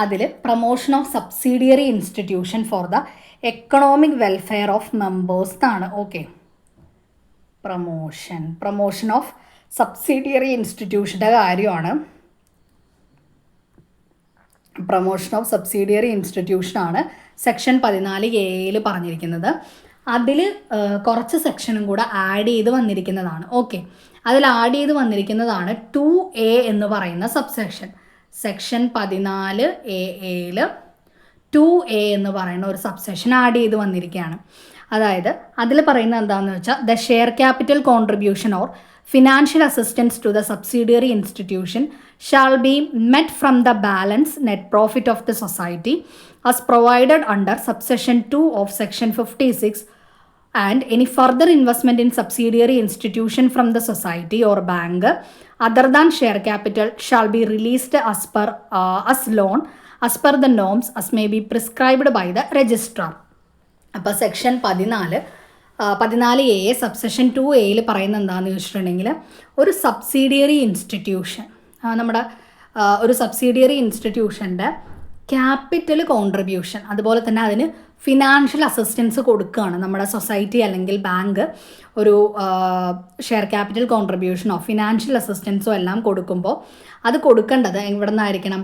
Speaker 1: അതിൽ promotion of subsidiary institution for the economic welfare of members ആണ്. ഓക്കെ, പ്രൊമോഷൻ ഓഫ് സബ്സിഡിയറി ഇൻസ്റ്റിറ്റ്യൂഷൻ്റെ കാര്യമാണ്. പ്രൊമോഷൻ ഓഫ് സബ്സിഡിയറി ഇൻസ്റ്റിറ്റ്യൂഷനാണ് സെക്ഷൻ 14A പറഞ്ഞിരിക്കുന്നത്. അതിൽ കുറച്ച് സെക്ഷനും കൂടെ ആഡ് ചെയ്ത് വന്നിരിക്കുന്നതാണ്. ഓക്കെ, അതിൽ ആഡ് ചെയ്ത് വന്നിരിക്കുന്നതാണ് 2A എന്ന് പറയുന്ന സബ്സെക്ഷൻ. സെക്ഷൻ 14A 2A എന്ന് പറയുന്ന ഒരു സബ്സെഷൻ ആഡ് ചെയ്ത് വന്നിരിക്കുകയാണ്. അതായത് അതിൽ പറയുന്നത് എന്താണെന്ന് വെച്ചാൽ the share capital contribution or financial assistance to the subsidiary institution shall be met from the balance net profit of the society as provided under subsection 2 of section 56 and any further investment in subsidiary institution from the society or bank other than share capital shall be released as loan as per the norms as may be prescribed by the registrar. അപ്പോൾ സെക്ഷൻ 14A സബ്സെഷൻ 2A പറയുന്നത് എന്താണെന്ന് ചോദിച്ചിട്ടുണ്ടെങ്കിൽ ഒരു സബ്സിഡിയറി ഇൻസ്റ്റിറ്റ്യൂഷൻ, നമ്മുടെ ഒരു സബ്സിഡിയറി ഇൻസ്റ്റിറ്റ്യൂഷൻ്റെ ക്യാപിറ്റൽ കോൺട്രിബ്യൂഷൻ, അതുപോലെ തന്നെ അതിന് ഫിനാൻഷ്യൽ അസിസ്റ്റൻസ് കൊടുക്കുകയാണ് നമ്മുടെ സൊസൈറ്റി അല്ലെങ്കിൽ ബാങ്ക്. ഒരു ഷെയർ ക്യാപിറ്റൽ കോൺട്രിബ്യൂഷനോ ഫിനാൻഷ്യൽ അസിസ്റ്റൻസോ എല്ലാം കൊടുക്കുമ്പോൾ അത് കൊടുക്കേണ്ടത് എവിടെ നിന്നായിരിക്കണം,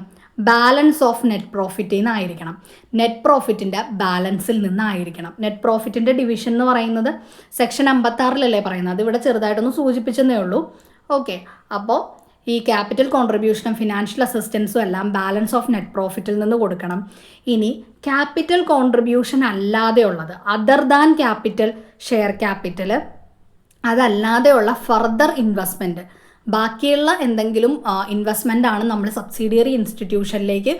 Speaker 1: ബാലൻസ് ഓഫ് നെറ്റ് പ്രോഫിറ്റിൽ നിന്നായിരിക്കണം. നെറ്റ് പ്രോഫിറ്റിൻ്റെ ബാലൻസിൽ നിന്നായിരിക്കണം. നെറ്റ് പ്രോഫിറ്റിൻ്റെ ഡിവിഷൻ എന്ന് പറയുന്നത് സെക്ഷൻ 56 പറയുന്നത്. അതിവിടെ ചെറുതായിട്ടൊന്ന് സൂചിപ്പിച്ചെന്നേ ഉള്ളൂ. ഓക്കെ, അപ്പോൾ ഈ ക്യാപിറ്റൽ കോൺട്രിബ്യൂഷനും ഫിനാൻഷ്യൽ അസിസ്റ്റൻസും എല്ലാം ബാലൻസ് ഓഫ് നെറ്റ് പ്രോഫിറ്റിൽ നിന്ന് കൊടുക്കണം. ഇനി ക്യാപിറ്റൽ കോൺട്രിബ്യൂഷൻ അല്ലാതെയുള്ളത്, other than capital, share capital അതല്ലാതെയുള്ള ഫർദർ ഇൻവെസ്റ്റ്മെൻറ്റ്, ബാക്കിയുള്ള എന്തെങ്കിലും ഇൻവെസ്റ്റ്മെൻ്റ് ആണ് നമ്മൾ സബ്സിഡിയറി ഇൻസ്റ്റിറ്റ്യൂഷനിലേക്ക്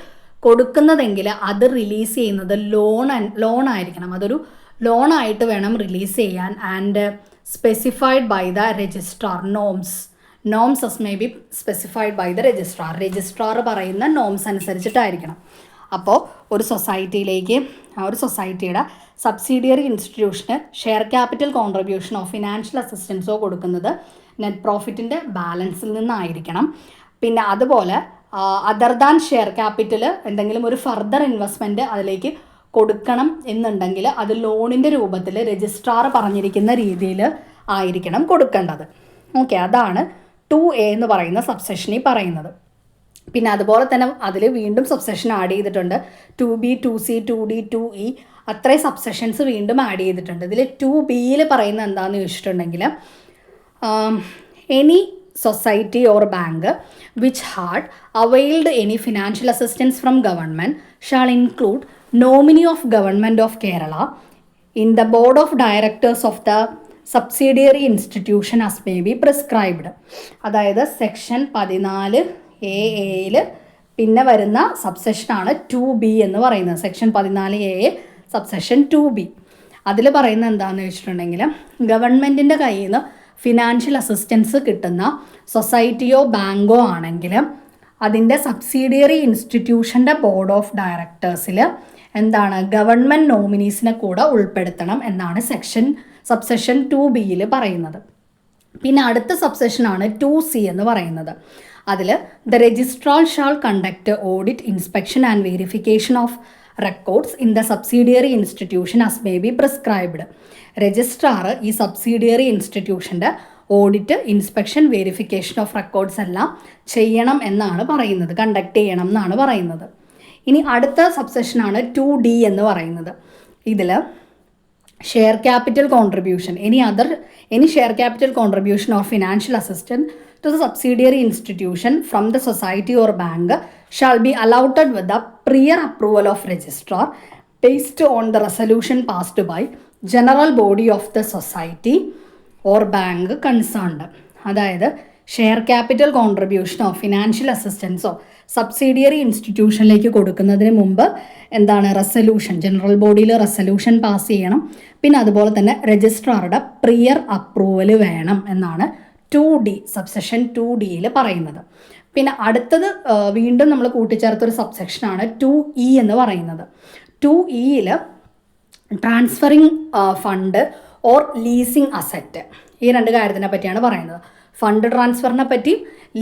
Speaker 1: കൊടുക്കുന്നതെങ്കിൽ അത് റിലീസ് ചെയ്യുന്നത് ലോൺ ആയിരിക്കണം. അതൊരു ലോണായിട്ട് വേണം റിലീസ് ചെയ്യാൻ. And specified by the registrar. Norms as may be specified by the registrar. Registrar പറയുന്ന നോംസ് അനുസരിച്ചിട്ടായിരിക്കണം. അപ്പോൾ ഒരു സൊസൈറ്റിയിലേക്ക് ഒരു സൊസൈറ്റിയുടെ സബ്സിഡിയറി ഇൻസ്റ്റിറ്റ്യൂഷന് ഷെയർ ക്യാപിറ്റൽ കോൺട്രിബ്യൂഷനോ ഫിനാൻഷ്യൽ അസിസ്റ്റൻസോ കൊടുക്കുന്നത് നെറ്റ് പ്രോഫിറ്റിൻ്റെ ബാലൻസിൽ നിന്നായിരിക്കണം. പിന്നെ അതുപോലെ അതർ ദാൻ ഷെയർ ക്യാപിറ്റൽ എന്തെങ്കിലും ഒരു ഫർദർ ഇൻവെസ്റ്റ്മെൻറ്റ് അതിലേക്ക് കൊടുക്കണം എന്നുണ്ടെങ്കിൽ അത് ലോണിൻ്റെ രൂപത്തിൽ രജിസ്ട്രാർ പറഞ്ഞിരിക്കുന്ന രീതിയിൽ ആയിരിക്കണം കൊടുക്കേണ്ടത്. ഓക്കെ, അതാണ് 2A എന്ന് പറയുന്ന സബ്സെഷനിൽ പറയുന്നത്. പിന്നെ അതുപോലെ തന്നെ അതിൽ വീണ്ടും സബ്സെഷൻ ആഡ് ചെയ്തിട്ടുണ്ട്. 2B, 2C, 2D, 2E അത്രയും സബ്സെഷൻസ് വീണ്ടും ആഡ് ചെയ്തിട്ടുണ്ട്. ഇതിൽ 2B പറയുന്നത് എന്താണെന്ന് ചോദിച്ചിട്ടുണ്ടെങ്കിൽ any society or bank which had availed any financial assistance from government shall include nominee of Government of Kerala in the board of directors of the subsidiary institution as may be prescribed. അതായത് സെക്ഷൻ 14A പിന്നെ വരുന്ന സബ്സെഷനാണ് 2B എന്ന് പറയുന്നത്. Section 14A subsection 2B. അതിൽ പറയുന്നത് എന്താണെന്ന് വെച്ചിട്ടുണ്ടെങ്കിൽ ഗവൺമെൻറ്റിൻ്റെ കയ്യിൽ നിന്ന് ഫിനാൻഷ്യൽ അസിസ്റ്റൻസ് കിട്ടുന്ന സൊസൈറ്റിയോ ബാങ്കോ ആണെങ്കിൽ അതിൻ്റെ സബ്സിഡിയറി ഇൻസ്റ്റിറ്റ്യൂഷൻ്റെ ബോർഡ് ഓഫ് ഡയറക്ടേഴ്സിൽ എന്താണ് ഗവൺമെൻറ് നോമിനീസിനെ കൂടെ ഉൾപ്പെടുത്തണം എന്നാണ് സബ്സെഷൻ 2B പറയുന്നത്. പിന്നെ അടുത്ത സബ്സെഷനാണ് 2C എന്ന് പറയുന്നത്. അതിൽ the registrar shall conduct audit, inspection and verification of records in the subsidiary institution as may be prescribed. Registrar ഈ സബ്സിഡിയറി ഇൻസ്റ്റിറ്റ്യൂഷൻ്റെ audit, inspection, verification of records എല്ലാം ചെയ്യണം എന്നാണ് പറയുന്നത്, കണ്ടക്ട് ചെയ്യണം എന്നാണ് പറയുന്നത്. ഇനി അടുത്ത സബ്സെഷനാണ് 2D എന്ന് പറയുന്നത്. ഇതിൽ share capital contribution, any share capital contribution or financial assistance to the subsidiary institution from the society or bank shall be allotted with the prior approval of registrar based on the resolution passed by general body of the society or bank concerned. അതായത് ഷെയർ ക്യാപിറ്റൽ കോൺട്രിബ്യൂഷനോ ഫിനാൻഷ്യൽ അസിസ്റ്റൻസോ സബ്സിഡിയറി ഇൻസ്റ്റിറ്റ്യൂഷനിലേക്ക് കൊടുക്കുന്നതിന് മുമ്പ് എന്താണ് റെസല്യൂഷൻ, ജനറൽ ബോഡിയിൽ റെസല്യൂഷൻ പാസ് ചെയ്യണം. പിന്നെ അതുപോലെ തന്നെ രജിസ്ട്രാറുടെ പ്രിയർ അപ്രൂവൽ വേണം എന്നാണ് 2D സബ്സെക്ഷൻ 2Dയിൽ പറയുന്നത്. പിന്നെ അടുത്തത് വീണ്ടും നമ്മൾ കൂട്ടിച്ചേർത്തൊരു സബ്സെക്ഷനാണ് 2E എന്ന് പറയുന്നത്. 2Eയിൽ transferring fund or leasing asset, ഈ രണ്ട് കാര്യത്തിനെ പറ്റിയാണ് പറയുന്നത്. ഫണ്ട് ട്രാൻസ്ഫറിനെ പറ്റി,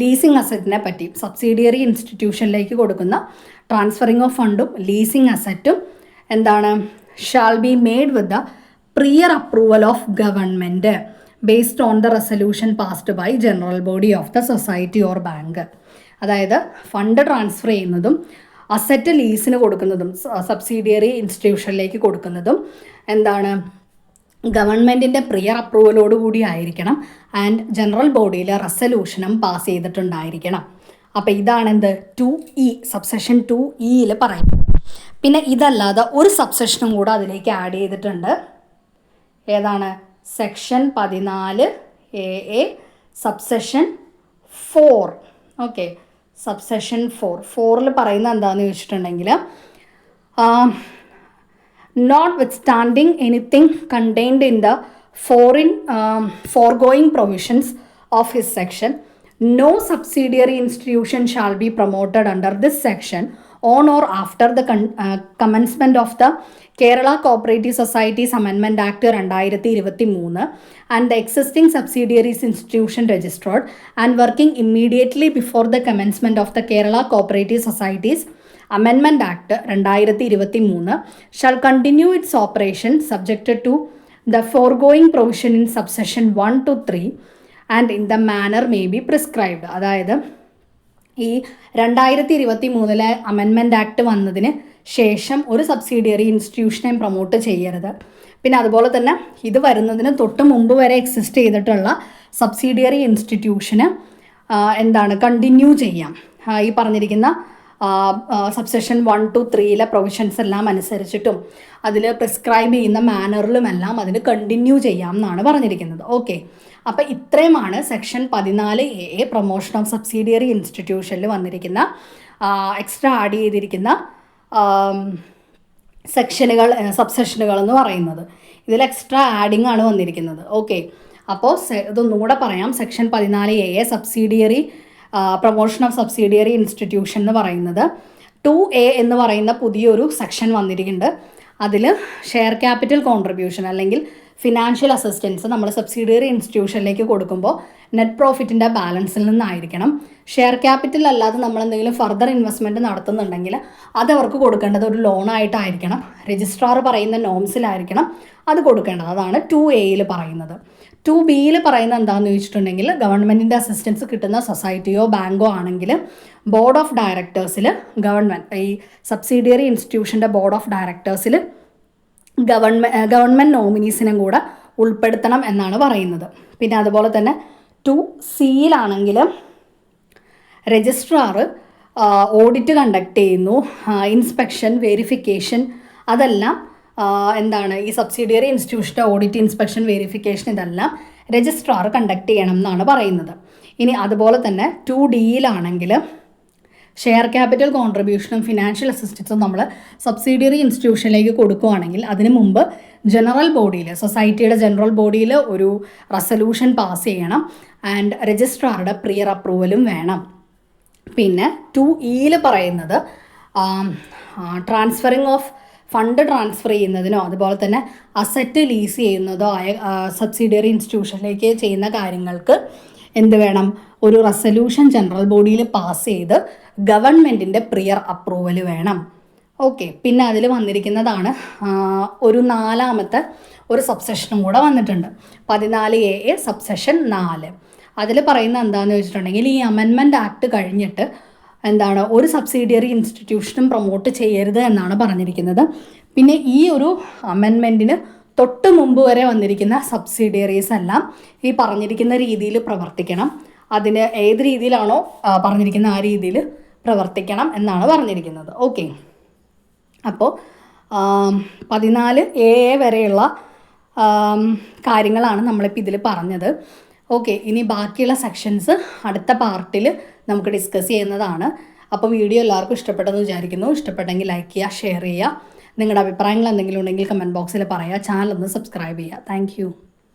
Speaker 1: ലീസിങ് അസറ്റിനെ പറ്റി. സബ്സിഡിയറി ഇൻസ്റ്റിറ്റ്യൂഷനിലേക്ക് കൊടുക്കുന്ന ട്രാൻസ്ഫറിങ് ഓഫ് ഫണ്ടും ലീസിങ് അസറ്റും എന്താണ് shall be made with the prior approval of government based on the resolution passed by general body of the society or bank. അതായത് ഫണ്ട് ട്രാൻസ്ഫർ ചെയ്യുന്നതും അസറ്റ് ലീസിന് കൊടുക്കുന്നതും സബ്സിഡിയറി ഇൻസ്റ്റിറ്റ്യൂഷനിലേക്ക് കൊടുക്കുന്നതും എന്താണ് ഗവൺമെൻറ്റിൻ്റെ പ്രിയർ അപ്രൂവലോടുകൂടി ആയിരിക്കണം. ആൻഡ് ജനറൽ ബോഡിയിൽ റെസല്യൂഷനും പാസ് ചെയ്തിട്ടുണ്ടായിരിക്കണം. അപ്പോൾ ഇതാണ് എന്ത് 2E സബ്സെഷൻ 2Eയിൽ പറയുന്നത്. പിന്നെ ഇതല്ലാതെ ഒരു സബ്സെഷനും കൂടെ അതിലേക്ക് ആഡ് ചെയ്തിട്ടുണ്ട്. ഏതാണ്? Section 14AA subsection 4. Okay, subsection 4ൽ പറയുന്നത് എന്താണെന്ന് ചോദിച്ചിട്ടുണ്ടെങ്കിൽ notwithstanding anything contained in the foregoing provisions of his section, no subsidiary institution shall be promoted under this section on or after the commencement of the Kerala Cooperative Societies Amendment Act 2023 and the existing subsidiaries institution registered and working immediately before the commencement of the Kerala Cooperative Societies Amendment Act 2023 shall continue its operation subjected to the foregoing provision in subsection 1 to 3 and in the manner may be prescribed. അതായത് ഈ 2023 അമെൻമെൻറ്റ് ആക്ട് വന്നതിന് ശേഷം ഒരു സബ്സിഡിയറി ഇൻസ്റ്റിറ്റ്യൂഷനെ പ്രൊമോട്ട് ചെയ്യരുത്. പിന്നെ അതുപോലെ തന്നെ ഇത് വരുന്നതിന് തൊട്ട് മുമ്പ് വരെ എക്സിസ്റ്റ് ചെയ്തിട്ടുള്ള സബ്സിഡിയറി ഇൻസ്റ്റിറ്റ്യൂഷന് എന്താണ് കണ്ടിന്യൂ ചെയ്യാം. ഈ പറഞ്ഞിരിക്കുന്ന സബ്സെഷൻ 1 to 3 പ്രൊവിഷൻസ് എല്ലാം അനുസരിച്ചിട്ടും അതിൽ പ്രിസ്ക്രൈബ് ചെയ്യുന്ന മാനറിലുമെല്ലാം അതിന് കണ്ടിന്യൂ ചെയ്യാം എന്നാണ് പറഞ്ഞിരിക്കുന്നത്. ഓക്കെ, അപ്പോൾ ഇത്രയുമാണ് section 14AA promotion of subsidiary ഇൻസ്റ്റിറ്റ്യൂഷനിൽ വന്നിരിക്കുന്ന എക്സ്ട്രാ ആഡ് ചെയ്തിരിക്കുന്ന സബ്സെഷനുകൾ എന്ന് പറയുന്നത്. ഇതിൽ എക്സ്ട്രാ ആഡിങ് ആണ് വന്നിരിക്കുന്നത്. ഓക്കെ, അപ്പോൾ ഇതൊന്നുകൂടെ പറയാം. Section 14AA subsidiary promotion of subsidiary institution എന്ന് പറയുന്നത് 2A എന്ന് പറയുന്ന പുതിയൊരു സെക്ഷൻ വന്നിരിക്കുന്നുണ്ട്. അതിൽ ഷെയർ ക്യാപിറ്റൽ കോൺട്രിബ്യൂഷൻ അല്ലെങ്കിൽ ഫിനാൻഷ്യൽ അസിസ്റ്റൻസ് നമ്മൾ സബ്സിഡിയറി ഇൻസ്റ്റിറ്റ്യൂഷനിലേക്ക് കൊടുക്കുമ്പോൾ നെറ്റ് പ്രോഫിറ്റിൻ്റെ ബാലൻസിൽ നിന്നായിരിക്കണം. ഷെയർ ക്യാപിറ്റൽ അല്ലാതെ നമ്മൾ എന്തെങ്കിലും ഫർദർ ഇൻവെസ്റ്റ്മെൻറ്റ് നടത്തുന്നുണ്ടെങ്കിൽ അത് അവർക്ക് കൊടുക്കേണ്ടത് ഒരു ലോണായിട്ടായിരിക്കണം. രജിസ്ട്രാർ പറയുന്ന നോംസിലായിരിക്കണം അത് കൊടുക്കേണ്ടത്. അതാണ് 2Aയിൽ പറയുന്നത്. 2Bയിൽ പറയുന്നത് എന്താണെന്ന് ചോദിച്ചിട്ടുണ്ടെങ്കിൽ ഗവൺമെൻറ്റിൻ്റെ അസിസ്റ്റൻസ് കിട്ടുന്ന സൊസൈറ്റിയോ ബാങ്കോ ആണെങ്കിൽ ബോർഡ് ഓഫ് ഡയറക്ടേഴ്സിൽ ഗവൺമെൻറ് ഈ സബ്സിഡിയറി ഇൻസ്റ്റിറ്റ്യൂഷൻ്റെ ബോർഡ് ഓഫ് ഡയറക്ടേഴ്സിൽ ഗവൺമെൻറ് നോമിനീസിനും കൂടെ ഉൾപ്പെടുത്തണം എന്നാണ് പറയുന്നത്. പിന്നെ അതുപോലെ തന്നെ 2Cയിലാണെങ്കിൽ രജിസ്ട്രാർ ഓഡിറ്റ് കണ്ടക്ട് ചെയ്യുന്നു, ഇൻസ്പെക്ഷൻ, വെരിഫിക്കേഷൻ അതെല്ലാം എന്താണ് ഈ സബ്സിഡിയറി ഇൻസ്റ്റിറ്റ്യൂഷൻ്റെ ഓഡിറ്റ്, ഇൻസ്പെക്ഷൻ, വെരിഫിക്കേഷൻ ഇതെല്ലാം രജിസ്ട്രാർ കണ്ടക്ട് ചെയ്യണം എന്നാണ് പറയുന്നത്. ഇനി അതുപോലെ തന്നെ 2Dയിലാണെങ്കിൽ ഷെയർ ക്യാപിറ്റൽ കോൺട്രിബ്യൂഷനും ഫിനാൻഷ്യൽ അസിസ്റ്റൻസും നമ്മൾ സബ്സിഡിയറി ഇൻസ്റ്റിറ്റ്യൂഷനിലേക്ക് കൊടുക്കുകയാണെങ്കിൽ അതിന് മുമ്പ് ജനറൽ ബോഡിയിൽ സൊസൈറ്റിയുടെ ജനറൽ ബോഡിയിൽ ഒരു റെസല്യൂഷൻ പാസ് ചെയ്യണം. ആൻഡ് രജിസ്ട്രാറുടെ പ്രിയർ അപ്രൂവലും വേണം. പിന്നെ 2Eയിൽ പറയുന്നത് ട്രാൻസ്ഫറിങ് ഓഫ് ഫണ്ട് ട്രാൻസ്ഫർ ചെയ്യുന്നതിനോ അതുപോലെ തന്നെ അസറ്റ് ലീസ് ചെയ്യുന്നതോ ആയ സബ്സിഡിയറി ഇൻസ്റ്റിറ്റ്യൂഷനിലേക്ക് ചെയ്യുന്ന കാര്യങ്ങൾക്ക് എന്ത് വേണം? ഒരു റെസല്യൂഷൻ ജനറൽ ബോഡിയിൽ പാസ് ചെയ്ത് ഗവൺമെൻറ്റിൻ്റെ പ്രിയർ അപ്രൂവൽ വേണം. ഓക്കെ, പിന്നെ അതിൽ വന്നിരിക്കുന്നതാണ് ഒരു 4ാമത്തെ ഒരു സബ്സെഷനും കൂടെ വന്നിട്ടുണ്ട്. 14AA subsection 4. അതിൽ പറയുന്നത് എന്താണെന്ന് വെച്ചിട്ടുണ്ടെങ്കിൽ ഈ അമെൻമെൻറ്റ് ആക്ട് കഴിഞ്ഞിട്ട് എന്താണ് ഒരു സബ്സിഡിയറി ഇൻസ്റ്റിറ്റ്യൂഷനും പ്രൊമോട്ട് ചെയ്യരുത് എന്നാണ് പറഞ്ഞിരിക്കുന്നത്. പിന്നെ ഈ ഒരു അമെൻമെൻറ്റിന് തൊട്ട് മുമ്പ് വരെ വന്നിരിക്കുന്ന സബ്സിഡിയറീസ് എല്ലാം ഈ പറഞ്ഞിരിക്കുന്ന രീതിയിൽ പ്രവർത്തിക്കണം. അതിന് ഏത് രീതിയിലാണോ പറഞ്ഞിരിക്കുന്ന ആ രീതിയിൽ പ്രവർത്തിക്കണം എന്നാണ് പറഞ്ഞിരിക്കുന്നത്. ഓക്കെ, അപ്പോൾ 14AA വരെയുള്ള കാര്യങ്ങളാണ് നമ്മളിപ്പോൾ ഇതിൽ പറഞ്ഞത്. ഓക്കെ, ഇനി ബാക്കിയുള്ള സെക്ഷൻസ് അടുത്ത പാർട്ടിൽ നമുക്ക് ഡിസ്കസ് ചെയ്യുന്നതാണ്. അപ്പോൾ വീഡിയോ എല്ലാവർക്കും ഇഷ്ടപ്പെട്ടെന്ന് വിചാരിക്കുന്നു. ഇഷ്ടപ്പെട്ടെങ്കിൽ ലൈക്ക് ചെയ്യുക, ഷെയർ ചെയ്യുക. നിങ്ങളുടെ അഭിപ്രായങ്ങൾ എന്തെങ്കിലും ഉണ്ടെങ്കിൽ കമൻറ്റ് ബോക്സിൽ പറയുക. ചാനൽ ഒന്ന് സബ്സ്ക്രൈബ് ചെയ്യുക. താങ്ക്